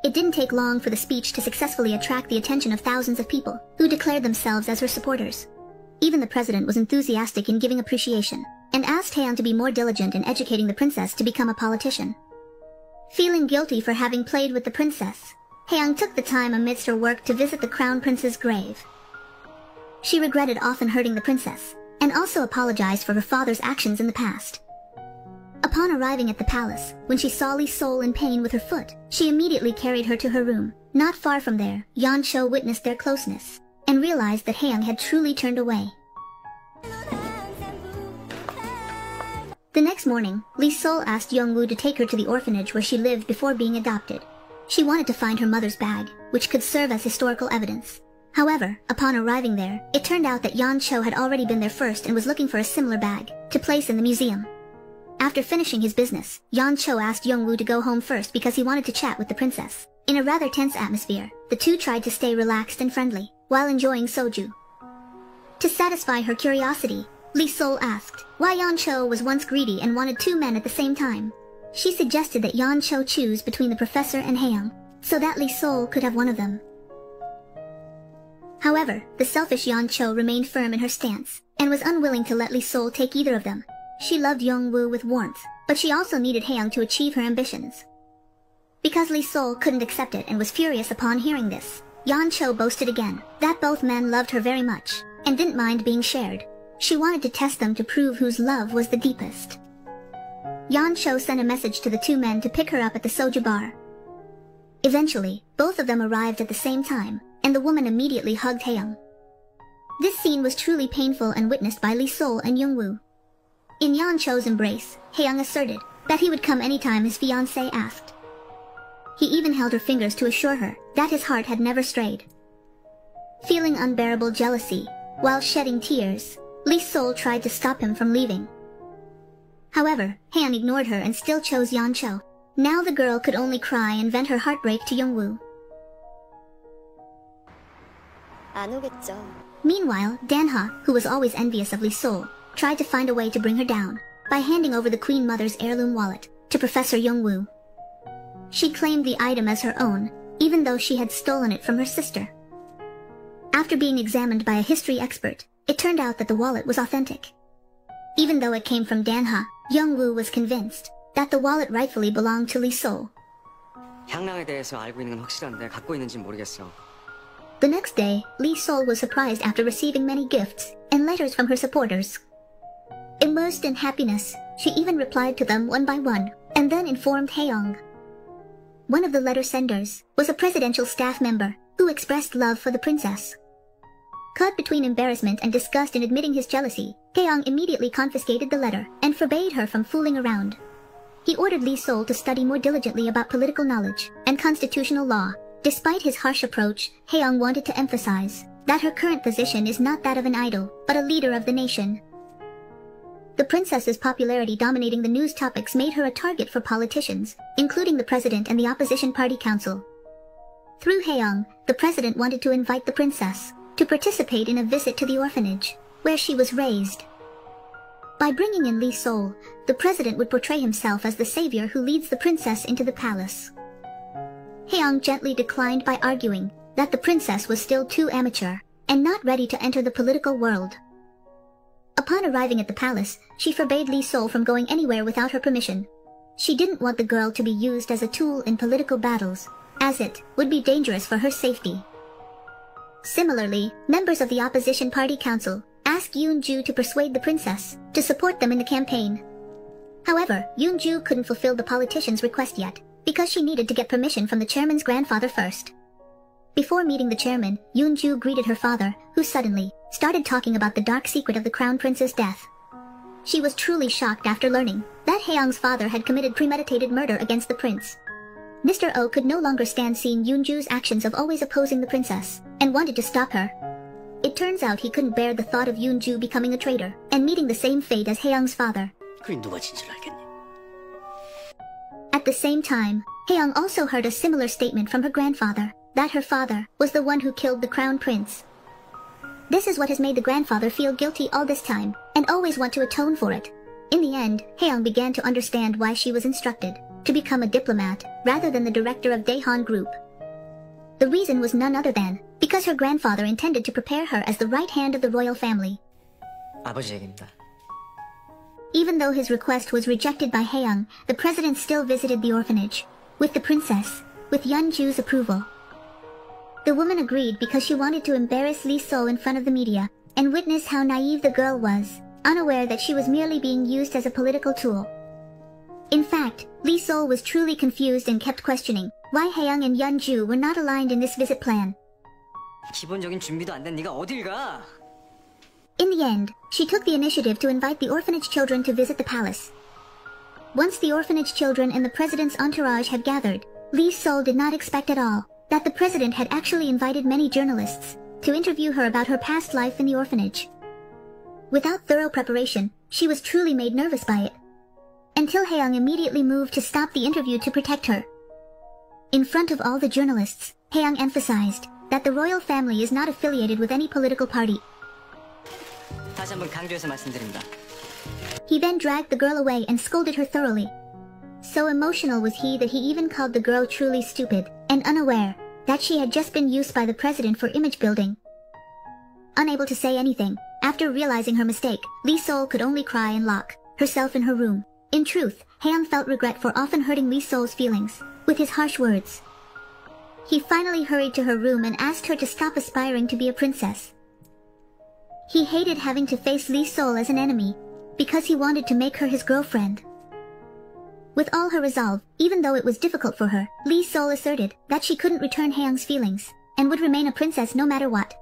It didn't take long for the speech to successfully attract the attention of thousands of people, who declared themselves as her supporters. Even the president was enthusiastic in giving appreciation, and asked Hae-young to be more diligent in educating the princess to become a politician. Feeling guilty for having played with the princess, Hae-young took the time amidst her work to visit the crown prince's grave. She regretted often hurting the princess, and also apologized for her father's actions in the past. Upon arriving at the palace, when she saw Lee Sol in pain with her foot, she immediately carried her to her room. Not far from there, Yeon-cho witnessed their closeness, and realized that Hae-young had truly turned away. The next morning, Lee Sol asked Young-woo to take her to the orphanage where she lived before being adopted. She wanted to find her mother's bag, which could serve as historical evidence. However, upon arriving there, it turned out that Yeon-cho had already been there first and was looking for a similar bag to place in the museum. After finishing his business, Yeon-cho asked Young-woo to go home first because he wanted to chat with the princess. In a rather tense atmosphere, the two tried to stay relaxed and friendly, while enjoying soju. To satisfy her curiosity, Lee Sol asked why Yeon-cho was once greedy and wanted two men at the same time. She suggested that Yeon-cho choose between the professor and Hae-young, so that Lee Sol could have one of them. However, the selfish Yeon-cho remained firm in her stance, and was unwilling to let Lee Sol take either of them. She loved Young-woo with warmth, but she also needed Hae-young to achieve her ambitions. Because Lee Sol couldn't accept it and was furious upon hearing this, Yeon-cho boasted again that both men loved her very much, and didn't mind being shared. She wanted to test them to prove whose love was the deepest. Yeon-cho sent a message to the two men to pick her up at the soju bar. Eventually, both of them arrived at the same time, and the woman immediately hugged Hae-young. This scene was truly painful and witnessed by Lee Sol and Young-woo. In Yeon-cho's embrace, Hae-young asserted that he would come anytime his fiancée asked. He even held her fingers to assure her that his heart had never strayed. Feeling unbearable jealousy, while shedding tears, Lee Sol tried to stop him from leaving. However, Hae-young ignored her and still chose Yeon-cho. Now the girl could only cry and vent her heartbreak to Young-woo. 안 오겠죠. Meanwhile, Dan-ha, who was always envious of Lee Sol, tried to find a way to bring her down by handing over the Queen Mother's heirloom wallet to Professor Young-woo. She claimed the item as her own, even though she had stolen it from her sister. After being examined by a history expert, it turned out that the wallet was authentic. Even though it came from Dan-ha, Young-woo was convinced that the wallet rightfully belonged to Lee Sol. 향랑에 대해서 알고 있는 건 확실한데 갖고 있는지는 모르겠어. The next day, Lee Sol was surprised after receiving many gifts and letters from her supporters. Immersed in happiness, she even replied to them one by one, and then informed Hae-young. One of the letter senders was a presidential staff member who expressed love for the princess. Caught between embarrassment and disgust in admitting his jealousy, Hae-young immediately confiscated the letter and forbade her from fooling around. He ordered Lee Sol to study more diligently about political knowledge and constitutional law. Despite his harsh approach, Hae-young wanted to emphasize that her current position is not that of an idol, but a leader of the nation. The princess's popularity dominating the news topics made her a target for politicians, including the president and the opposition party council. Through Hae-young, the president wanted to invite the princess to participate in a visit to the orphanage, where she was raised. By bringing in Lee Sol, the president would portray himself as the savior who leads the princess into the palace. Hae-young gently declined by arguing that the princess was still too amateur and not ready to enter the political world. Upon arriving at the palace, she forbade Lee Sol from going anywhere without her permission. She didn't want the girl to be used as a tool in political battles, as it would be dangerous for her safety. Similarly, members of the opposition party council asked Yoon-ju to persuade the princess to support them in the campaign. However, Yoon-ju couldn't fulfill the politician's request yet, because she needed to get permission from the chairman's grandfather first. Before meeting the chairman, Yoon-ju greeted her father, who suddenly started talking about the dark secret of the crown prince's death. She was truly shocked after learning that Hae-young's father had committed premeditated murder against the prince. Mr. Oh could no longer stand seeing Yoon-ju's actions of always opposing the princess, and wanted to stop her. It turns out he couldn't bear the thought of Yoon-ju becoming a traitor, and meeting the same fate as Hae-young's father. 그게 누가 진실 알겠니? At the same time, Hae-young also heard a similar statement from her grandfather, that her father was the one who killed the crown prince. This is what has made the grandfather feel guilty all this time, and always want to atone for it. In the end, Hae-young began to understand why she was instructed to become a diplomat rather than the director of Daehan Group. The reason was none other than because her grandfather intended to prepare her as the right hand of the royal family. 아버지 얘기입니다. Even though his request was rejected by Hae-young, the president still visited the orphanage with the princess, with Yeon-ju's approval. The woman agreed because she wanted to embarrass Lee Sol in front of the media and witness how naive the girl was, unaware that she was merely being used as a political tool. In fact, Lee Sol was truly confused and kept questioning why Hae-young and Yeon-ju were not aligned in this visit plan. 기본적인 준비도 안 된 네가 어딜 가? In the end, she took the initiative to invite the orphanage children to visit the palace. Once the orphanage children and the president's entourage had gathered, Lee Sol did not expect at all that the president had actually invited many journalists to interview her about her past life in the orphanage. Without thorough preparation, she was truly made nervous by it, until Hae-young immediately moved to stop the interview to protect her. In front of all the journalists, Hae-young emphasized that the royal family is not affiliated with any political party. 다시 한번 강조해서 말씀드립니다. He then dragged the girl away and scolded her thoroughly. So emotional was he that he even called the girl truly stupid and unaware that she had just been used by the president for image building. Unable to say anything, after realizing her mistake, Lee Sol could only cry and lock herself in her room. In truth, Hae-young felt regret for often hurting Lee Sol's feelings with his harsh words. He finally hurried to her room and asked her to stop aspiring to be a princess. He hated having to face Lee Sol as an enemy, because he wanted to make her his girlfriend. With all her resolve, even though it was difficult for her, Lee Sol asserted that she couldn't return Haeyoung's feelings, and would remain a princess no matter what.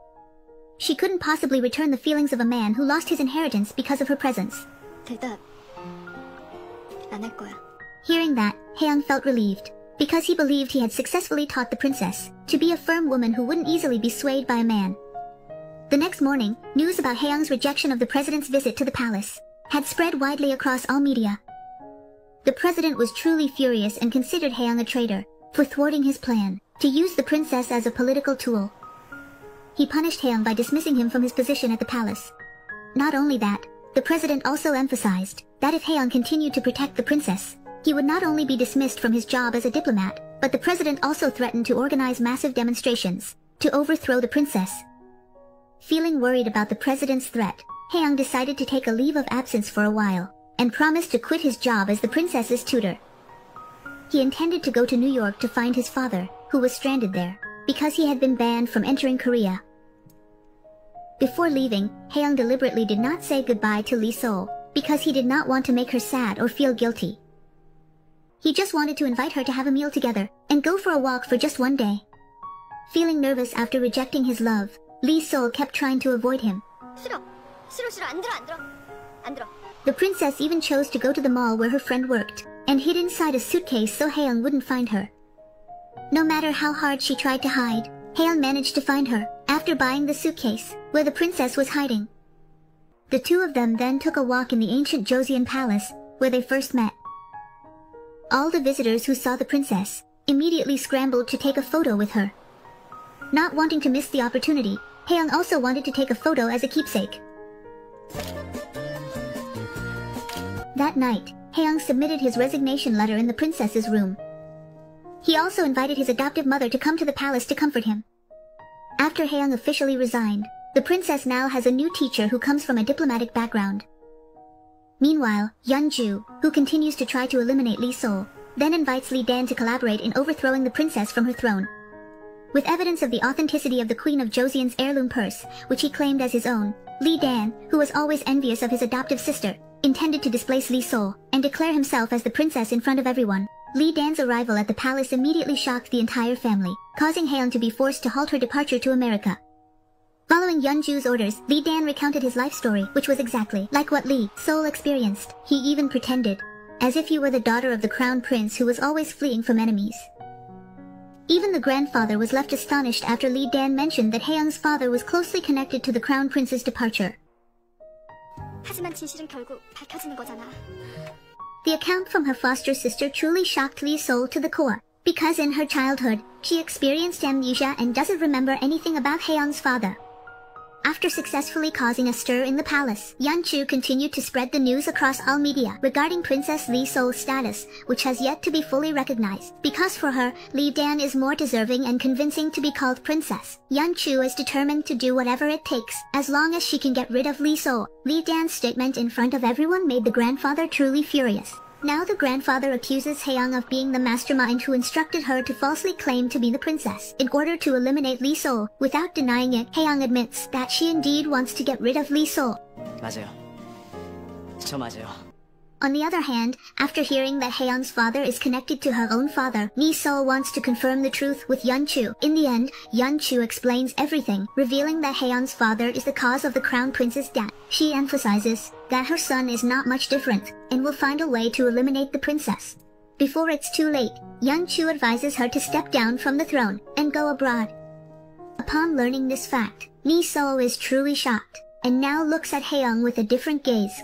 She couldn't possibly return the feelings of a man who lost his inheritance because of her presence. 대답 안 할 거야. Hearing that, Haeyoung felt relieved, because he believed he had successfully taught the princess to be a firm woman who wouldn't easily be swayed by a man. The next morning, news about Haeyoung's rejection of the president's visit to the palace had spread widely across all media. The president was truly furious and considered Haeyoung a traitor for thwarting his plan to use the princess as a political tool. He punished Haeyoung by dismissing him from his position at the palace. Not only that, the president also emphasized that if Haeyoung continued to protect the princess, he would not only be dismissed from his job as a diplomat, but the president also threatened to organize massive demonstrations to overthrow the princess. Feeling worried about the president's threat, Haeyoung decided to take a leave of absence for a while, and promised to quit his job as the princess's tutor. He intended to go to New York to find his father, who was stranded there, because he had been banned from entering Korea. Before leaving, Haeyoung deliberately did not say goodbye to Lee Sol, because he did not want to make her sad or feel guilty. He just wanted to invite her to have a meal together, and go for a walk for just one day. Feeling nervous after rejecting his love, Lee Sol kept trying to avoid him. 싫어 안 들어 안 들어. The princess even chose to go to the mall where her friend worked, and hid inside a suitcase so Haeyoung wouldn't find her. No matter how hard she tried to hide, Haeyoung managed to find her, after buying the suitcase, where the princess was hiding. The two of them then took a walk in the ancient Joseon palace, where they first met. All the visitors who saw the princess immediately scrambled to take a photo with her. Not wanting to miss the opportunity, Haeyoung also wanted to take a photo as a keepsake. That night, Haeyoung submitted his resignation letter in the princess's room. He also invited his adoptive mother to come to the palace to comfort him. After Haeyoung officially resigned, the princess now has a new teacher who comes from a diplomatic background. Meanwhile, Yeonju, who continues to try to eliminate Lee Sol, then invites Lee Dan to collaborate in overthrowing the princess from her throne. With evidence of the authenticity of the Queen of Joseon's heirloom purse, which he claimed as his own, Lee Dan, who was always envious of his adoptive sister, intended to displace Lee Sol and declare himself as the princess in front of everyone. Lee Dan's arrival at the palace immediately shocked the entire family, causing Haeyoung to be forced to halt her departure to America. Following Yeonju's orders, Lee Dan recounted his life story, which was exactly like what Lee Sol experienced. He even pretended, as if he were the daughter of the crown prince who was always fleeing from enemies. Even the grandfather was left astonished after Lee Dan mentioned that Haeyoung's father was closely connected to the crown prince's departure. 하지만 진실은 결국 밝혀지는 거잖아. The account from her foster sister truly shocked Lee Sol to the core, because in her childhood, she experienced amnesia and doesn't remember anything about Haeyoung's father. After successfully causing a stir in the palace, Yeonju continued to spread the news across all media regarding Princess Lee Sol's status, which has yet to be fully recognized, because for her, Lee Dan is more deserving and convincing to be called princess. Yeonju is determined to do whatever it takes, as long as she can get rid of Lee Sol. Lee Dan's statement in front of everyone made the grandfather truly furious. Now the grandfather accuses Haeyoung of being the mastermind who instructed her to falsely claim to be the princess in order to eliminate Lee Sol. Without denying it, Haeyoung admits that she indeed wants to get rid of Lee Sol. 맞아요. 저 맞아요. On the other hand, after hearing that Haeyoung's father is connected to her own father, Lee Sol wants to confirm the truth with Yeonju. In the end, Yeonju explains everything, revealing that Haeyoung's father is the cause of the crown prince's death. She emphasizes that her son is not much different, and will find a way to eliminate the princess. Before it's too late, Yeonju advises her to step down from the throne and go abroad. Upon learning this fact, Lee Sol is truly shocked, and now looks at Haeyoung with a different gaze.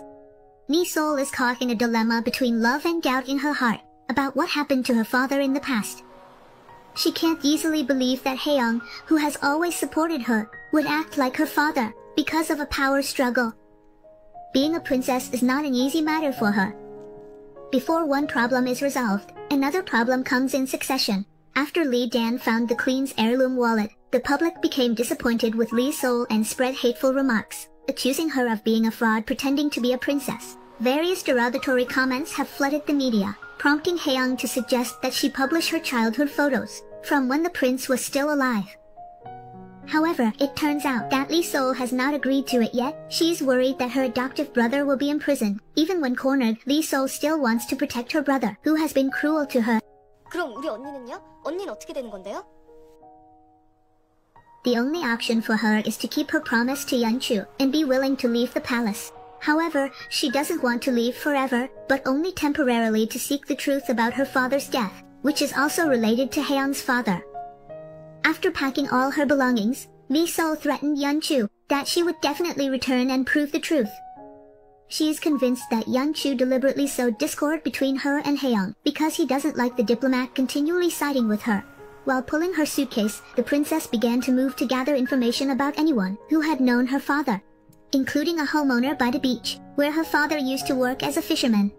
Lee Sol is caught in a dilemma between love and doubt in her heart about what happened to her father in the past. She can't easily believe that Haeyoung, who has always supported her, would act like her father because of a power struggle. Being a princess is not an easy matter for her. Before one problem is resolved, another problem comes in succession. After Lee Dan found the queen's heirloom wallet, the public became disappointed with Lee Sol and spread hateful remarks, accusing her of being a fraud pretending to be a princess. Various derogatory comments have flooded the media, prompting Haeyoung to suggest that she publish her childhood photos from when the prince was still alive. However, it turns out that Lee Sol has not agreed to it yet. She's worried that her adoptive brother will be imprisoned. Even when cornered, Lee Sol still wants to protect her brother, who has been cruel to her. 그럼 우리 언니는요? 언니는 어떻게 되는 건데요? The only option for her is to keep her promise to Yeonju and be willing to leave the palace. However, she doesn't want to leave forever, but only temporarily to seek the truth about her father's death, which is also related to Haeyoung's father. After packing all her belongings, Lee Sol threatened Yeonju that she would definitely return and prove the truth. She is convinced that Yeonju deliberately sowed discord between her and Haeyoung because he doesn't like the diplomat continually siding with her. While pulling her suitcase, the princess began to move to gather information about anyone who had known her father, including a homeowner by the beach, where her father used to work as a fisherman.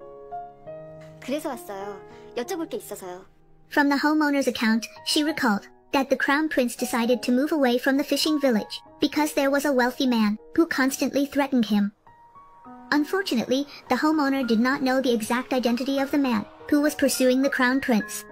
그래서 왔어요. 여쭤볼 게 있어서요. From the homeowner's account, she recalled that the crown prince decided to move away from the fishing village because there was a wealthy man who constantly threatened him. Unfortunately, the homeowner did not know the exact identity of the man who was pursuing the crown prince.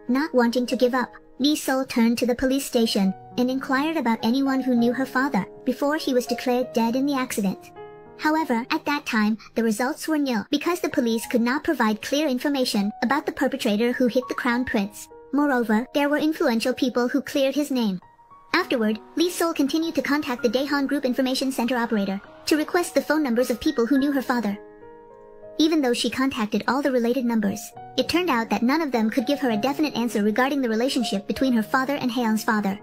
Not wanting to give up, Lee Sol turned to the police station and inquired about anyone who knew her father before he was declared dead in the accident. However, at that time, the results were nil because the police could not provide clear information about the perpetrator who hit the crown prince. Moreover, there were influential people who cleared his name. Afterward, Lee Sol continued to contact the Daehan Group Information Center operator to request the phone numbers of people who knew her father. Even though she contacted all the related numbers, it turned out that none of them could give her a definite answer regarding the relationship between her father and Haeyoung's father.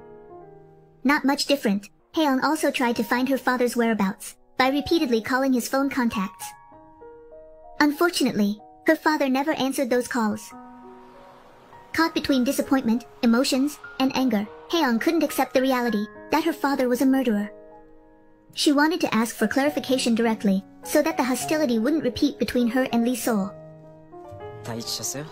Not much different, Haeyoung also tried to find her father's whereabouts by repeatedly calling his phone contacts. Unfortunately, her father never answered those calls. Caught between disappointment, emotions, and anger, Haeyoung couldn't accept the reality that her father was a murderer. She wanted to ask for clarification directly, so that the hostility wouldn't repeat between her and Lee Sol. 다 잊으셨어요?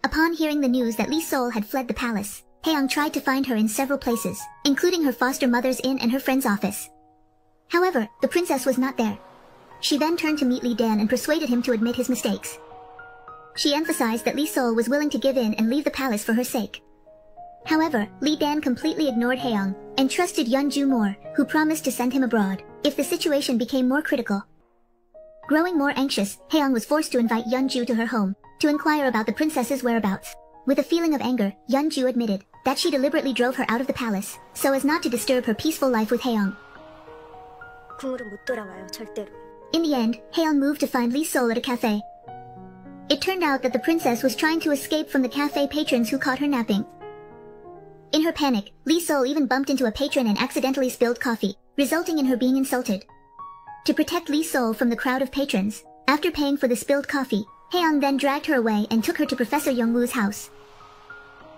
Upon hearing the news that Lee Sol had fled the palace, Haeyoung tried to find her in several places, including her foster mother's inn and her friend's office. However, the princess was not there. She then turned to meet Lee Dan and persuaded him to admit his mistakes. She emphasized that Lee Sol was willing to give in and leave the palace for her sake. However, Lee Dan completely ignored Haeyoung and trusted Yeonju more, who promised to send him abroad if the situation became more critical. Growing more anxious, Haeyoung was forced to invite Yeonju to her home to inquire about the princess's whereabouts. With a feeling of anger, Yeonju admitted that she deliberately drove her out of the palace so as not to disturb her peaceful life with Haeyoung. 궁으로 못 돌아와요, 절대로. In the end, Haeyoung moved to find Lee Sol at a cafe. It turned out that the princess was trying to escape from the cafe patrons who caught her napping. In her panic, Lee Sol even bumped into a patron and accidentally spilled coffee, resulting in her being insulted. To protect Lee Sol from the crowd of patrons, after paying for the spilled coffee, Haeyoung then dragged her away and took her to Professor Youngwoo's house.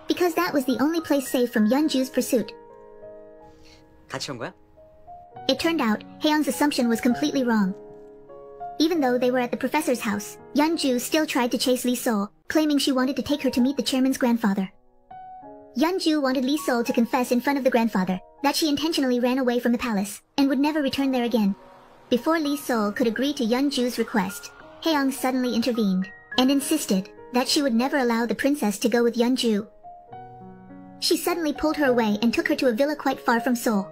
Because that was the only place safe from Yeonju's pursuit. 같이 온 거야? It turned out, Haeyoung's assumption was completely wrong. Even though they were at the professor's house, Yeonju still tried to chase Lee Sol, claiming she wanted to take her to meet the chairman's grandfather. Yeonju wanted Lee Sol to confess in front of the grandfather that she intentionally ran away from the palace and would never return there again. Before Lee Sol could agree to Yeonju's request, Haeyoung suddenly intervened and insisted that she would never allow the princess to go with Yeonju. She suddenly pulled her away and took her to a villa quite far from Seoul.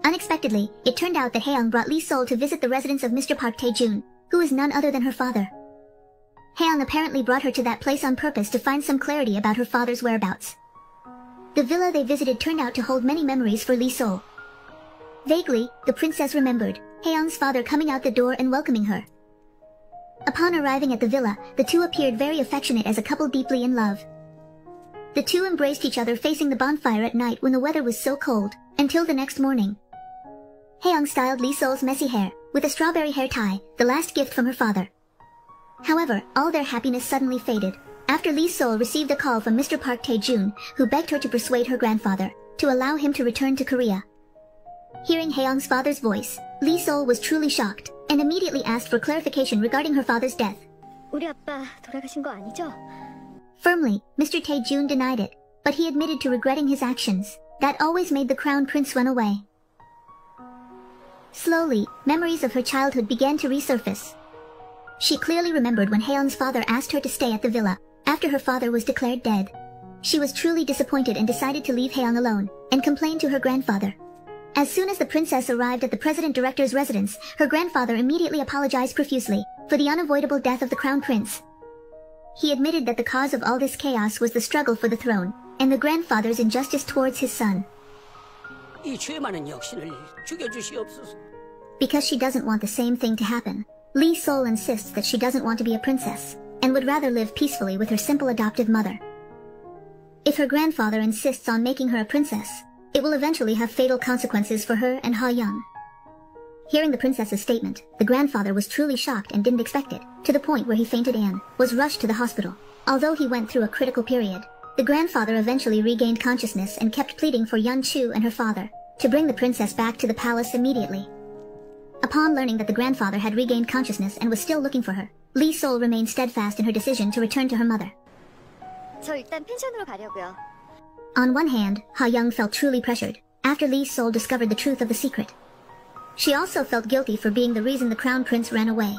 Unexpectedly, it turned out that Haeyoung brought Lee Sol to visit the residence of Mr. Park Tae-jun, who is none other than her father. Haeyoung apparently brought her to that place on purpose to find some clarity about her father's whereabouts. The villa they visited turned out to hold many memories for Lee Sol. Vaguely, the princess remembered Haeyoung's father coming out the door and welcoming her. Upon arriving at the villa, the two appeared very affectionate as a couple deeply in love. The two embraced each other facing the bonfire at night when the weather was so cold, until the next morning. Haeyoung styled Lee Sol's messy hair with a strawberry hair tie, the last gift from her father. However, all their happiness suddenly faded after Lee Sol received a call from Mr. Park Tae-jun, who begged her to persuade her grandfather to allow him to return to Korea. Hearing Haeyoung's father's voice, Lee Sol was truly shocked and immediately asked for clarification regarding her father's death. 우리 아빠 돌아가신 거 아니죠? Firmly, Mr. Tae-jun denied it, but he admitted to regretting his actions that always made the crown prince run away. Slowly, memories of her childhood began to resurface. She clearly remembered when Haeyoung's father asked her to stay at the villa after her father was declared dead. She was truly disappointed and decided to leave Haeyoung alone and complain to her grandfather. As soon as the princess arrived at the president-director's residence, her grandfather immediately apologized profusely for the unavoidable death of the crown prince. He admitted that the cause of all this chaos was the struggle for the throne and the grandfather's injustice towards his son. Because she doesn't want the same thing to happen, Lee Sol insists that she doesn't want to be a princess and would rather live peacefully with her simple adoptive mother. If her grandfather insists on making her a princess, it will eventually have fatal consequences for her and Ha-young. Hearing the princess's statement, the grandfather was truly shocked and didn't expect it, to the point where he fainted and was rushed to the hospital. Although he went through a critical period, the grandfather eventually regained consciousness and kept pleading for Yeon-chu and her father to bring the princess back to the palace immediately. Upon learning that the grandfather had regained consciousness and was still looking for her, Lee Sol remained steadfast in her decision to return to her mother. 저 일단 펜션으로 가려고요. On one hand, Ha-young felt truly pressured after Lee Sol discovered the truth of the secret. She also felt guilty for being the reason the crown prince ran away.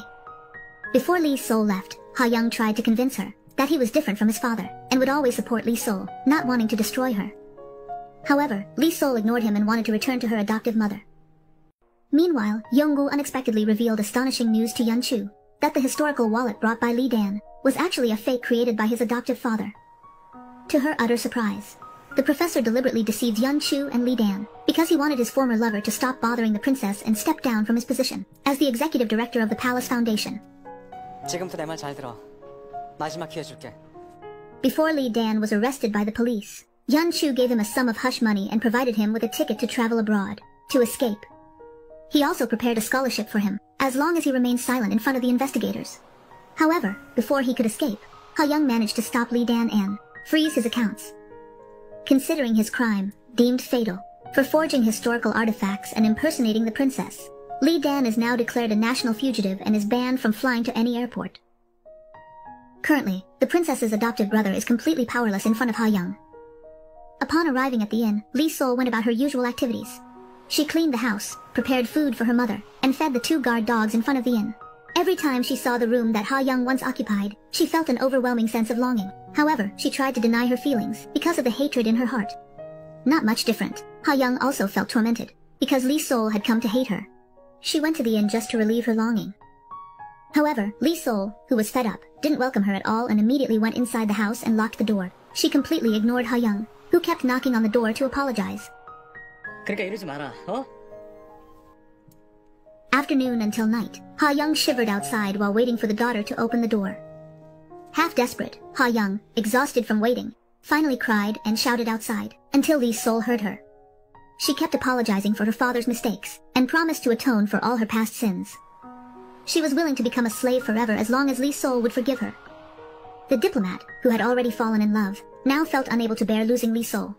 Before Lee Sol left, Ha-young tried to convince her that he was different from his father and would always support Lee Sol, not wanting to destroy her. However, Lee Sol ignored him and wanted to return to her adoptive mother. Meanwhile, Yeong-gu unexpectedly revealed astonishing news to Yeon-chu that the historical wallet brought by Lee Dan was actually a fake created by his adoptive father. To her utter surprise, the professor deliberately deceived Yeon-chu and Lee Dan because he wanted his former lover to stop bothering the princess and step down from his position as the executive director of the Palace Foundation. 지금부터 내 말 잘 들어. 마지막 기회 줄게. Before Lee Dan was arrested by the police, Yeon-chu gave him a sum of hush money and provided him with a ticket to travel abroad, to escape. He also prepared a scholarship for him, as long as he remained silent in front of the investigators. However, before he could escape, Ha-young managed to stop Lee Dan and freeze his accounts. Considering his crime, deemed fatal, for forging historical artifacts and impersonating the princess, Lee Dan is now declared a national fugitive and is banned from flying to any airport. Currently, the princess's adoptive brother is completely powerless in front of Ha-young. Upon arriving at the inn, Lee Sol went about her usual activities. She cleaned the house, prepared food for her mother, and fed the 2 guard dogs in front of the inn. Every time she saw the room that Ha-young once occupied, she felt an overwhelming sense of longing. However, she tried to deny her feelings because of the hatred in her heart. Not much different, Ha-young also felt tormented because Lee Sol had come to hate her. She went to the inn just to relieve her longing. However, Lee Sol, who was fed up, didn't welcome her at all and immediately went inside the house and locked the door. She completely ignored Ha-young, who kept knocking on the door to apologize. 그러니까 이러지 마라, 어? Afternoon until night, Ha-young shivered outside while waiting for the daughter to open the door. Half desperate, Ha-young, exhausted from waiting, finally cried and shouted outside until Lee Sol heard her. She kept apologizing for her father's mistakes and promised to atone for all her past sins. She was willing to become a slave forever as long as Lee Sol would forgive her. The diplomat, who had already fallen in love, now felt unable to bear losing Lee Sol.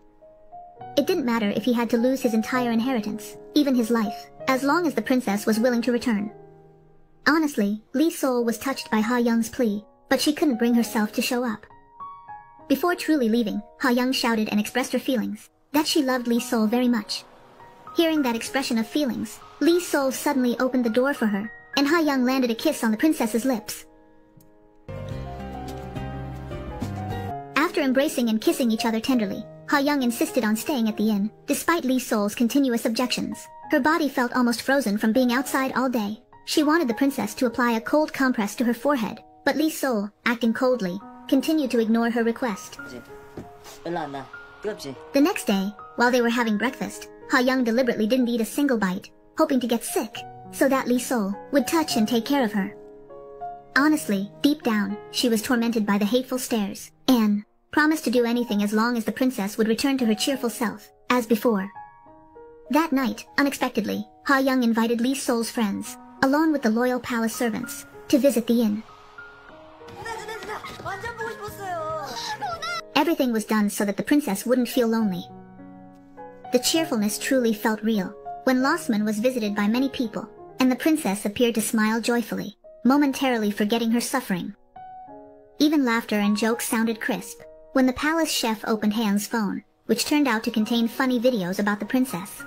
It didn't matter if he had to lose his entire inheritance, even his life, as long as the princess was willing to return. Honestly, Lee Sol was touched by Ha-young's plea, but she couldn't bring herself to show up. Before truly leaving, Ha-young shouted and expressed her feelings, that she loved Lee Sol very much. Hearing that expression of feelings, Lee Sol suddenly opened the door for her, and Ha-young landed a kiss on the princess's lips. After embracing and kissing each other tenderly, Ha-young insisted on staying at the inn, despite Lee Sol's continuous objections. Her body felt almost frozen from being outside all day. She wanted the princess to apply a cold compress to her forehead, but Lee Sol, acting coldly, continued to ignore her request. The next day, while they were having breakfast, Ha-young deliberately didn't eat a single bite, hoping to get sick, so that Lee Sol would touch and take care of her. Honestly, deep down, she was tormented by the hateful stares, and promised to do anything as long as the princess would return to her cheerful self, as before. That night, unexpectedly, Ha-young invited Lee Sol's friends, along with the loyal palace servants, to visit the inn. Everything was done so that the princess wouldn't feel lonely. The cheerfulness truly felt real when Losman was visited by many people, and the princess appeared to smile joyfully, momentarily forgetting her suffering. Even laughter and jokes sounded crisp when the palace chef opened Haeyoung's phone, which turned out to contain funny videos about the princess.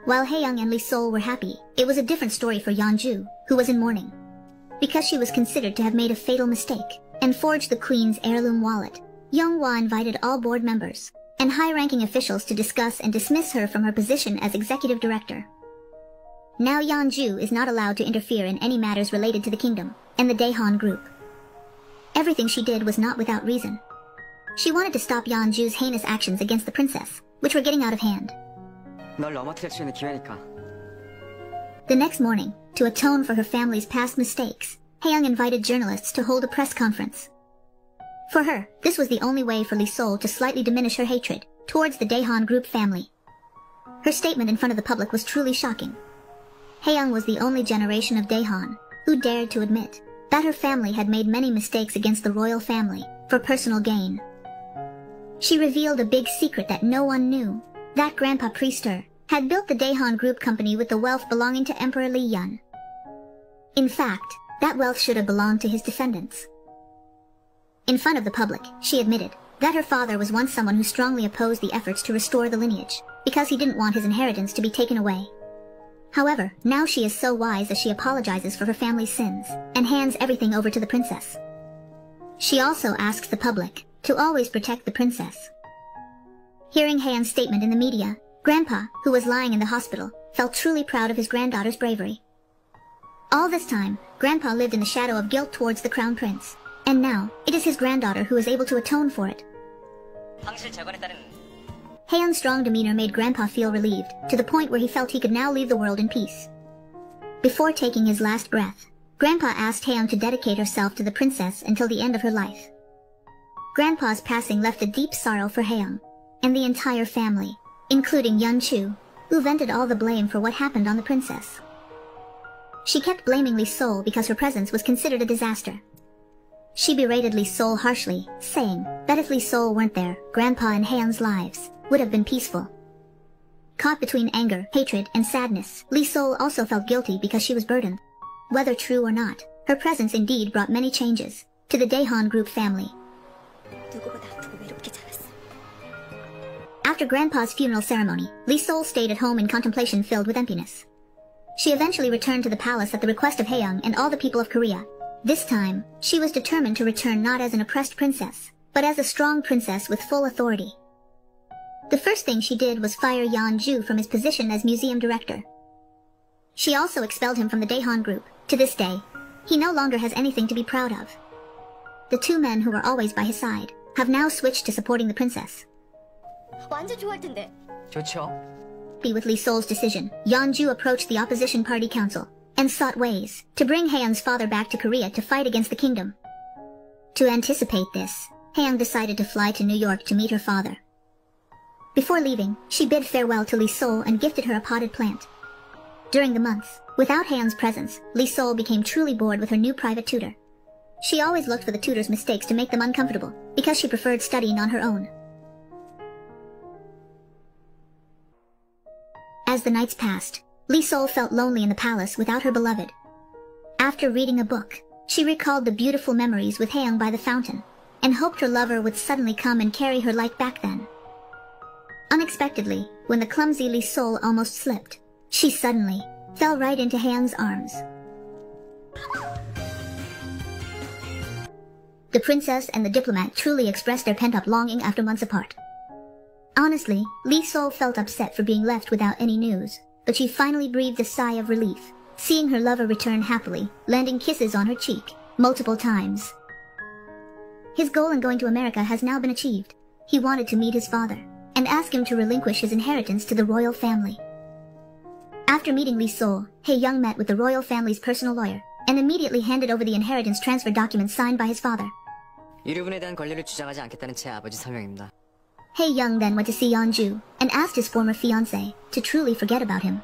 While Haeyoung and Lee Sol were happy, it was a different story for Yeonju, who was in mourning. Because she was considered to have made a fatal mistake, and forged the Queen's heirloom wallet, Young-hwa invited all board members and high-ranking officials to discuss and dismiss her from her position as executive director. Now Yeonju is not allowed to interfere in any matters related to the kingdom and the Daehan group. Everything she did was not without reason. She wanted to stop Yeonju's heinous actions against the princess, which were getting out of hand. 널 넘어뜨릴 수 있는 기회니까. The next morning, to atone for her family's past mistakes, Haeyoung invited journalists to hold a press conference. For her, this was the only way for Lee Sol to slightly diminish her hatred towards the Daehan group family. Her statement in front of the public was truly shocking. Haeyoung was the only generation of Daehan who dared to admit that her family had made many mistakes against the royal family for personal gain. She revealed a big secret that no one knew, that Grandpa Pri4 had built the Daehan group company with the wealth belonging to Emperor Lee Yun. In fact, that wealth should have belonged to his descendants. In front of the public, she admitted that her father was once someone who strongly opposed the efforts to restore the lineage, because he didn't want his inheritance to be taken away. However, now she is so wise as she apologizes for her family's sins and hands everything over to the princess. She also asks the public to always protect the princess. Hearing Haeyoung's statement in the media, Grandpa, who was lying in the hospital, felt truly proud of his granddaughter's bravery. All this time, Grandpa lived in the shadow of guilt towards the crown prince, and now it is his granddaughter who is able to atone for it. Haeyoung's strong demeanor made Grandpa feel relieved, to the point where he felt he could now leave the world in peace. Before taking his last breath, Grandpa asked Haeyoung to dedicate herself to the princess until the end of her life. Grandpa's passing left a deep sorrow for Haeyoung and the entire family, including Yeonju, who vented all the blame for what happened on the princess. She kept blaming Lee Sol because her presence was considered a disaster. She berated Lee Sol harshly, saying that if Lee Sol weren't there, Grandpa and Haeyoung's lives would have been peaceful. Caught between anger, hatred, and sadness, Lee Sol also felt guilty because she was burdened. Whether true or not, her presence indeed brought many changes to the Daehan group family. After Grandpa's funeral ceremony, Lee Sol stayed at home in contemplation filled with emptiness. She eventually returned to the palace at the request of Haeyoung and all the people of Korea. This time, she was determined to return not as an oppressed princess, but as a strong princess with full authority. The first thing she did was fire Yeonju from his position as museum director. She also expelled him from the Daehan group. To this day, he no longer has anything to be proud of. The two men who were always by his side have now switched to supporting the princess. 완전 좋아할 텐데. 좋죠. With Lee Sol's decision, Yeonju approached the opposition party council and sought ways to bring Haeyoung's father back to Korea to fight against the kingdom. To anticipate this, Haeyoung decided to fly to New York to meet her father. Before leaving, she bid farewell to Lee Sol and gifted her a potted plant. During the months, without Haeyoung's presence, Lee Sol became truly bored with her new private tutor. She always looked for the tutor's mistakes to make them uncomfortable, because she preferred studying on her own. As the nights passed, Lee Sol felt lonely in the palace without her beloved. After reading a book, she recalled the beautiful memories with Haeyoung by the fountain, and hoped her lover would suddenly come and carry her like back then. Unexpectedly, when the clumsy Lee Sol almost slipped, she suddenly fell right into Haeyoung's arms. The princess and the diplomat truly expressed their pent-up longing after months apart. Honestly, Lee Sol felt upset for being left without any news, but she finally breathed a sigh of relief, seeing her lover return happily, landing kisses on her cheek multiple times. His goal in going to America has now been achieved. He wanted to meet his father and ask him to relinquish his inheritance to the royal family. After meeting Lee Sol, Haeyoung met with the royal family's personal lawyer and immediately handed over the inheritance transfer documents signed by his father. 유류분에 대한 권리를 주장하지 않겠다는 제 아버지 사명입니다. Haeyoung then went to see Yeonju and asked his former fiancé to truly forget about him.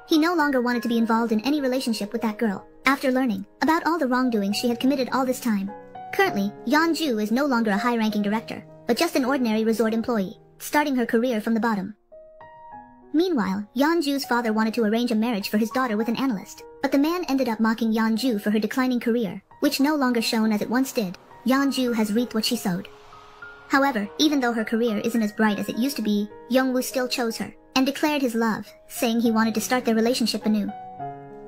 He no longer wanted to be involved in any relationship with that girl, after learning about all the wrongdoing she had committed all this time. Currently, Yeonju is no longer a high-ranking director, but just an ordinary resort employee, starting her career from the bottom. Meanwhile, Yeonju's father wanted to arrange a marriage for his daughter with an analyst, but the man ended up mocking Yeonju for her declining career, which no longer shone as it once did. Yeonju has reaped what she sowed. However, even though her career isn't as bright as it used to be, Youngwoo still chose her and declared his love, saying he wanted to start their relationship anew.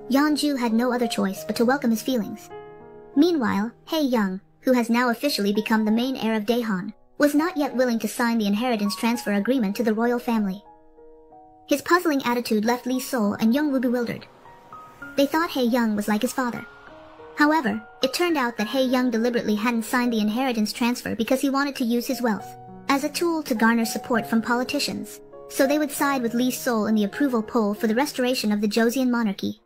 Yeonju had no other choice but to welcome his feelings. Meanwhile, Haeyoung, who has now officially become the main heir of Daehan, was not yet willing to sign the inheritance transfer agreement to the royal family. His puzzling attitude left Lee Sol and Youngwoo bewildered. They thought Hae-young was like his father. However, it turned out that Hae-young deliberately hadn't signed the inheritance transfer because he wanted to use his wealth as a tool to garner support from politicians, so they would side with Lee Sol in the approval poll for the restoration of the Joseon monarchy.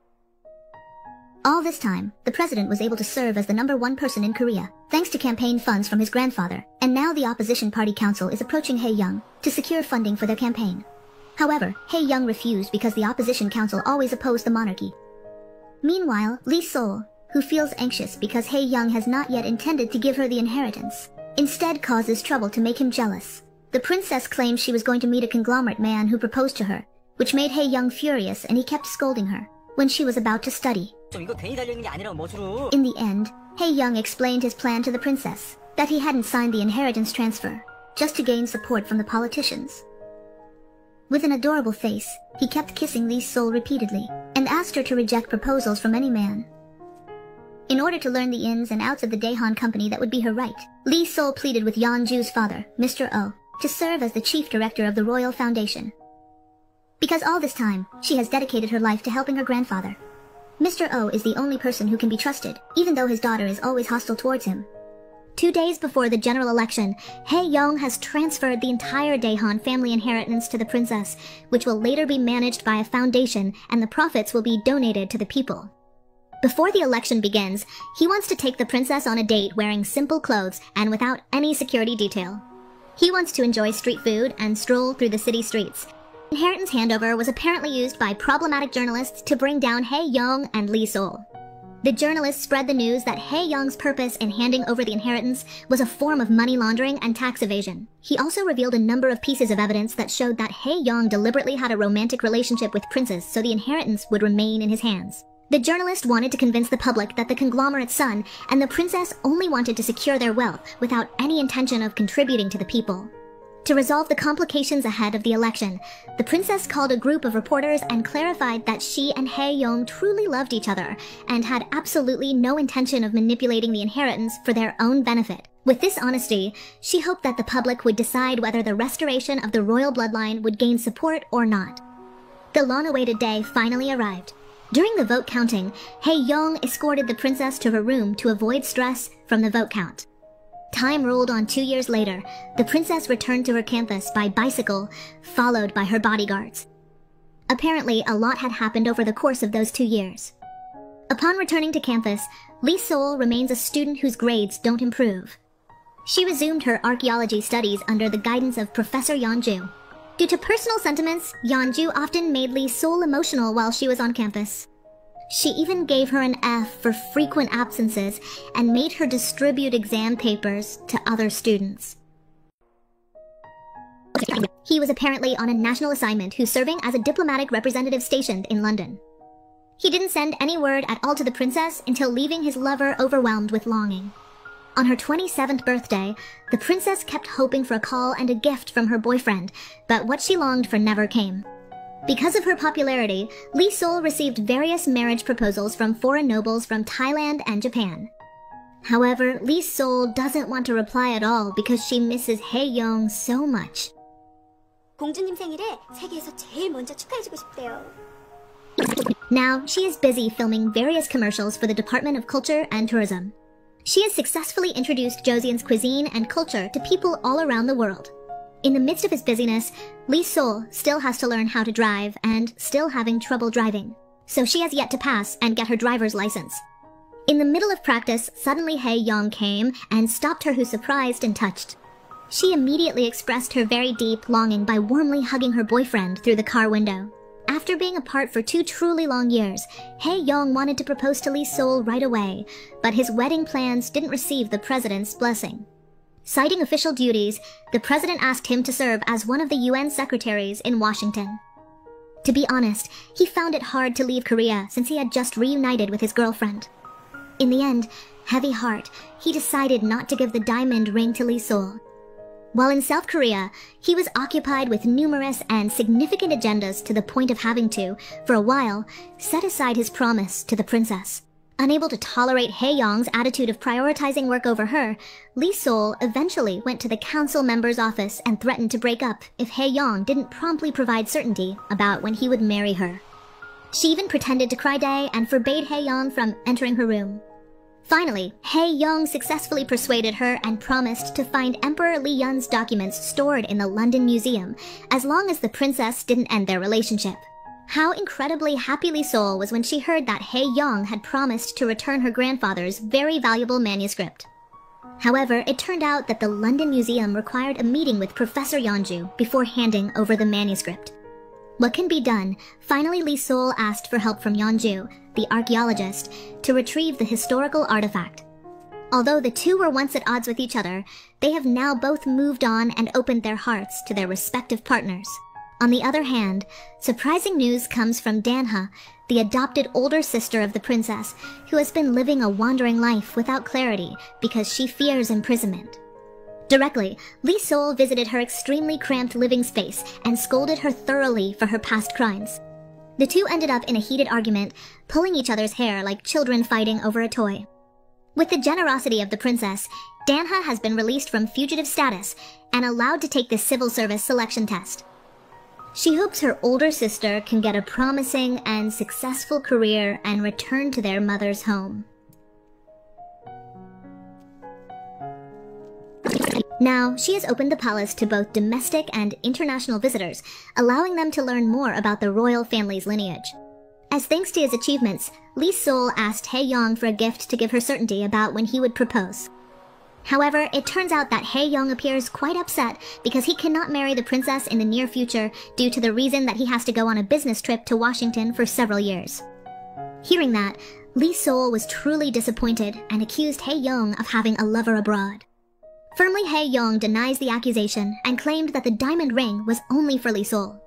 All this time, the president was able to serve as the #1 person in Korea, thanks to campaign funds from his grandfather, and now the opposition party council is approaching Hae-young to secure funding for their campaign. However, Hae-young refused because the opposition council always opposed the monarchy. Meanwhile, Lee Sol, who feels anxious because Hae-young has not yet intended to give her the inheritance, instead causes trouble to make him jealous. The princess claims she was going to meet a conglomerate man who proposed to her, which made Hae-young furious, and he kept scolding her when she was about to study. In the end, Hae-young explained his plan to the princess, that he hadn't signed the inheritance transfer, just to gain support from the politicians. With an adorable face, he kept kissing Lee Sol repeatedly, and asked her to reject proposals from any man. In order to learn the ins and outs of the Daehan company that would be her right, Lee Sol pleaded with Yeonju's father, Mr. Oh, to serve as the chief director of the royal foundation. Because all this time, she has dedicated her life to helping her grandfather. Mr. Oh is the only person who can be trusted, even though his daughter is always hostile towards him. 2 days before the general election, Hae-young has transferred the entire Daehan family inheritance to the princess, which will later be managed by a foundation, and the profits will be donated to the people. Before the election begins, he wants to take the princess on a date wearing simple clothes and without any security detail. He wants to enjoy street food and stroll through the city streets. Inheritance handover was apparently used by problematic journalists to bring down Hae-young and Lee Sol. The journalists spread the news that Hae-young's purpose in handing over the inheritance was a form of money laundering and tax evasion. He also revealed a number of pieces of evidence that showed that Hae-young deliberately had a romantic relationship with Princess so the inheritance would remain in his hands. The journalist wanted to convince the public that the conglomerate's son and the princess only wanted to secure their wealth without any intention of contributing to the people. To resolve the complications ahead of the election, the princess called a group of reporters and clarified that she and Hae-young truly loved each other and had absolutely no intention of manipulating the inheritance for their own benefit. With this honesty, she hoped that the public would decide whether the restoration of the royal bloodline would gain support or not. The long-awaited day finally arrived. During the vote counting, Hae-young escorted the princess to her room to avoid stress from the vote count. Time rolled on 2 years later. The princess returned to her campus by bicycle, followed by her bodyguards. Apparently, a lot had happened over the course of those 2 years. Upon returning to campus, Lee Sol remains a student whose grades don't improve. She resumed her archaeology studies under the guidance of Professor Yeonju. Due to personal sentiments, Yeonju often made Lee Sol emotional while she was on campus. She even gave her an F for frequent absences and made her distribute exam papers to other students. He was apparently on a national assignment who's serving as a diplomatic representative stationed in London. He didn't send any word at all to the princess until leaving his lover overwhelmed with longing. On her 27th birthday, the princess kept hoping for a call and a gift from her boyfriend, but what she longed for never came. Because of her popularity, Lee Sol received various marriage proposals from foreign nobles from Thailand and Japan. However, Lee Sol doesn't want to reply at all because she misses Hae-young so much. 공주님 생일에 세계에서 제일 먼저 축하해주고 싶대요. Now, she is busy filming various commercials for the Department of Culture and Tourism. She has successfully introduced Joseon's cuisine and culture to people all around the world. In the midst of his busyness, Lee Sol still has to learn how to drive and still having trouble driving, so she has yet to pass and get her driver's license. In the middle of practice, suddenly Hae-young came and stopped her, who surprised and touched. She immediately expressed her very deep longing by warmly hugging her boyfriend through the car window. After being apart for 2 truly long years, Hae-young wanted to propose to Lee Sol right away, but his wedding plans didn't receive the president's blessing. Citing official duties, the president asked him to serve as one of the UN secretaries in Washington. To be honest, he found it hard to leave Korea since he had just reunited with his girlfriend. In the end, heavy heart, he decided not to give the diamond ring to Lee Sol. While in South Korea, he was occupied with numerous and significant agendas to the point of having to, for a while, set aside his promise to the princess. Unable to tolerate Hae-young's attitude of prioritizing work over her, Lee Sol eventually went to the council member's office and threatened to break up if Hae-young didn't promptly provide certainty about when he would marry her. She even pretended to cry dae and forbade Hae-young from entering her room. Finally, Hae-young successfully persuaded her and promised to find Emperor Lee Yun's documents stored in the London Museum, as long as the princess didn't end their relationship. How incredibly happy Lee Sol was when she heard that Hae-young had promised to return her grandfather's very valuable manuscript. However, it turned out that the London Museum required a meeting with Professor Yeonju before handing over the manuscript. What can be done? Finally, Lee Sol asked for help from Yeonju, the archaeologist, to retrieve the historical artifact. Although the two were once at odds with each other, they have now both moved on and opened their hearts to their respective partners. On the other hand, surprising news comes from Danha, the adopted older sister of the princess, who has been living a wandering life without clarity because she fears imprisonment. Directly, Lee Sol visited her extremely cramped living space and scolded her thoroughly for her past crimes. The two ended up in a heated argument, pulling each other's hair like children fighting over a toy. With the generosity of the princess, Danha has been released from fugitive status and allowed to take the civil service selection test. She hopes her older sister can get a promising and successful career and return to their mother's home. Now, she has opened the palace to both domestic and international visitors, allowing them to learn more about the royal family's lineage. As thanks to his achievements, Lee Sol asked Hae-young for a gift to give her certainty about when he would propose. However, it turns out that Hae-young appears quite upset because he cannot marry the princess in the near future due to the reason that he has to go on a business trip to Washington for several years. Hearing that, Lee Sol was truly disappointed and accused Hae-young of having a lover abroad. Firmly, Hae-young denies the accusation and claimed that the diamond ring was only for Lee Sol.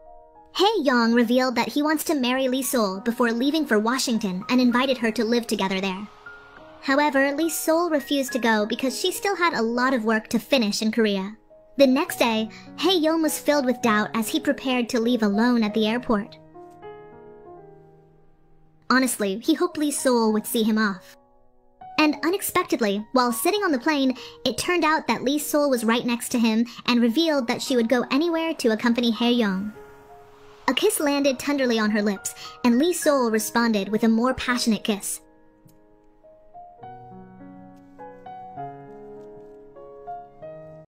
Hae-young revealed that he wants to marry Lee Sol before leaving for Washington and invited her to live together there. However, Lee Sol refused to go because she still had a lot of work to finish in Korea. The next day, Hae-young was filled with doubt as he prepared to leave alone at the airport. Honestly, he hoped Lee Sol would see him off. And unexpectedly, while sitting on the plane, it turned out that Lee Sol was right next to him and revealed that she would go anywhere to accompany Hae-young. A kiss landed tenderly on her lips, and Lee Sol responded with a more passionate kiss.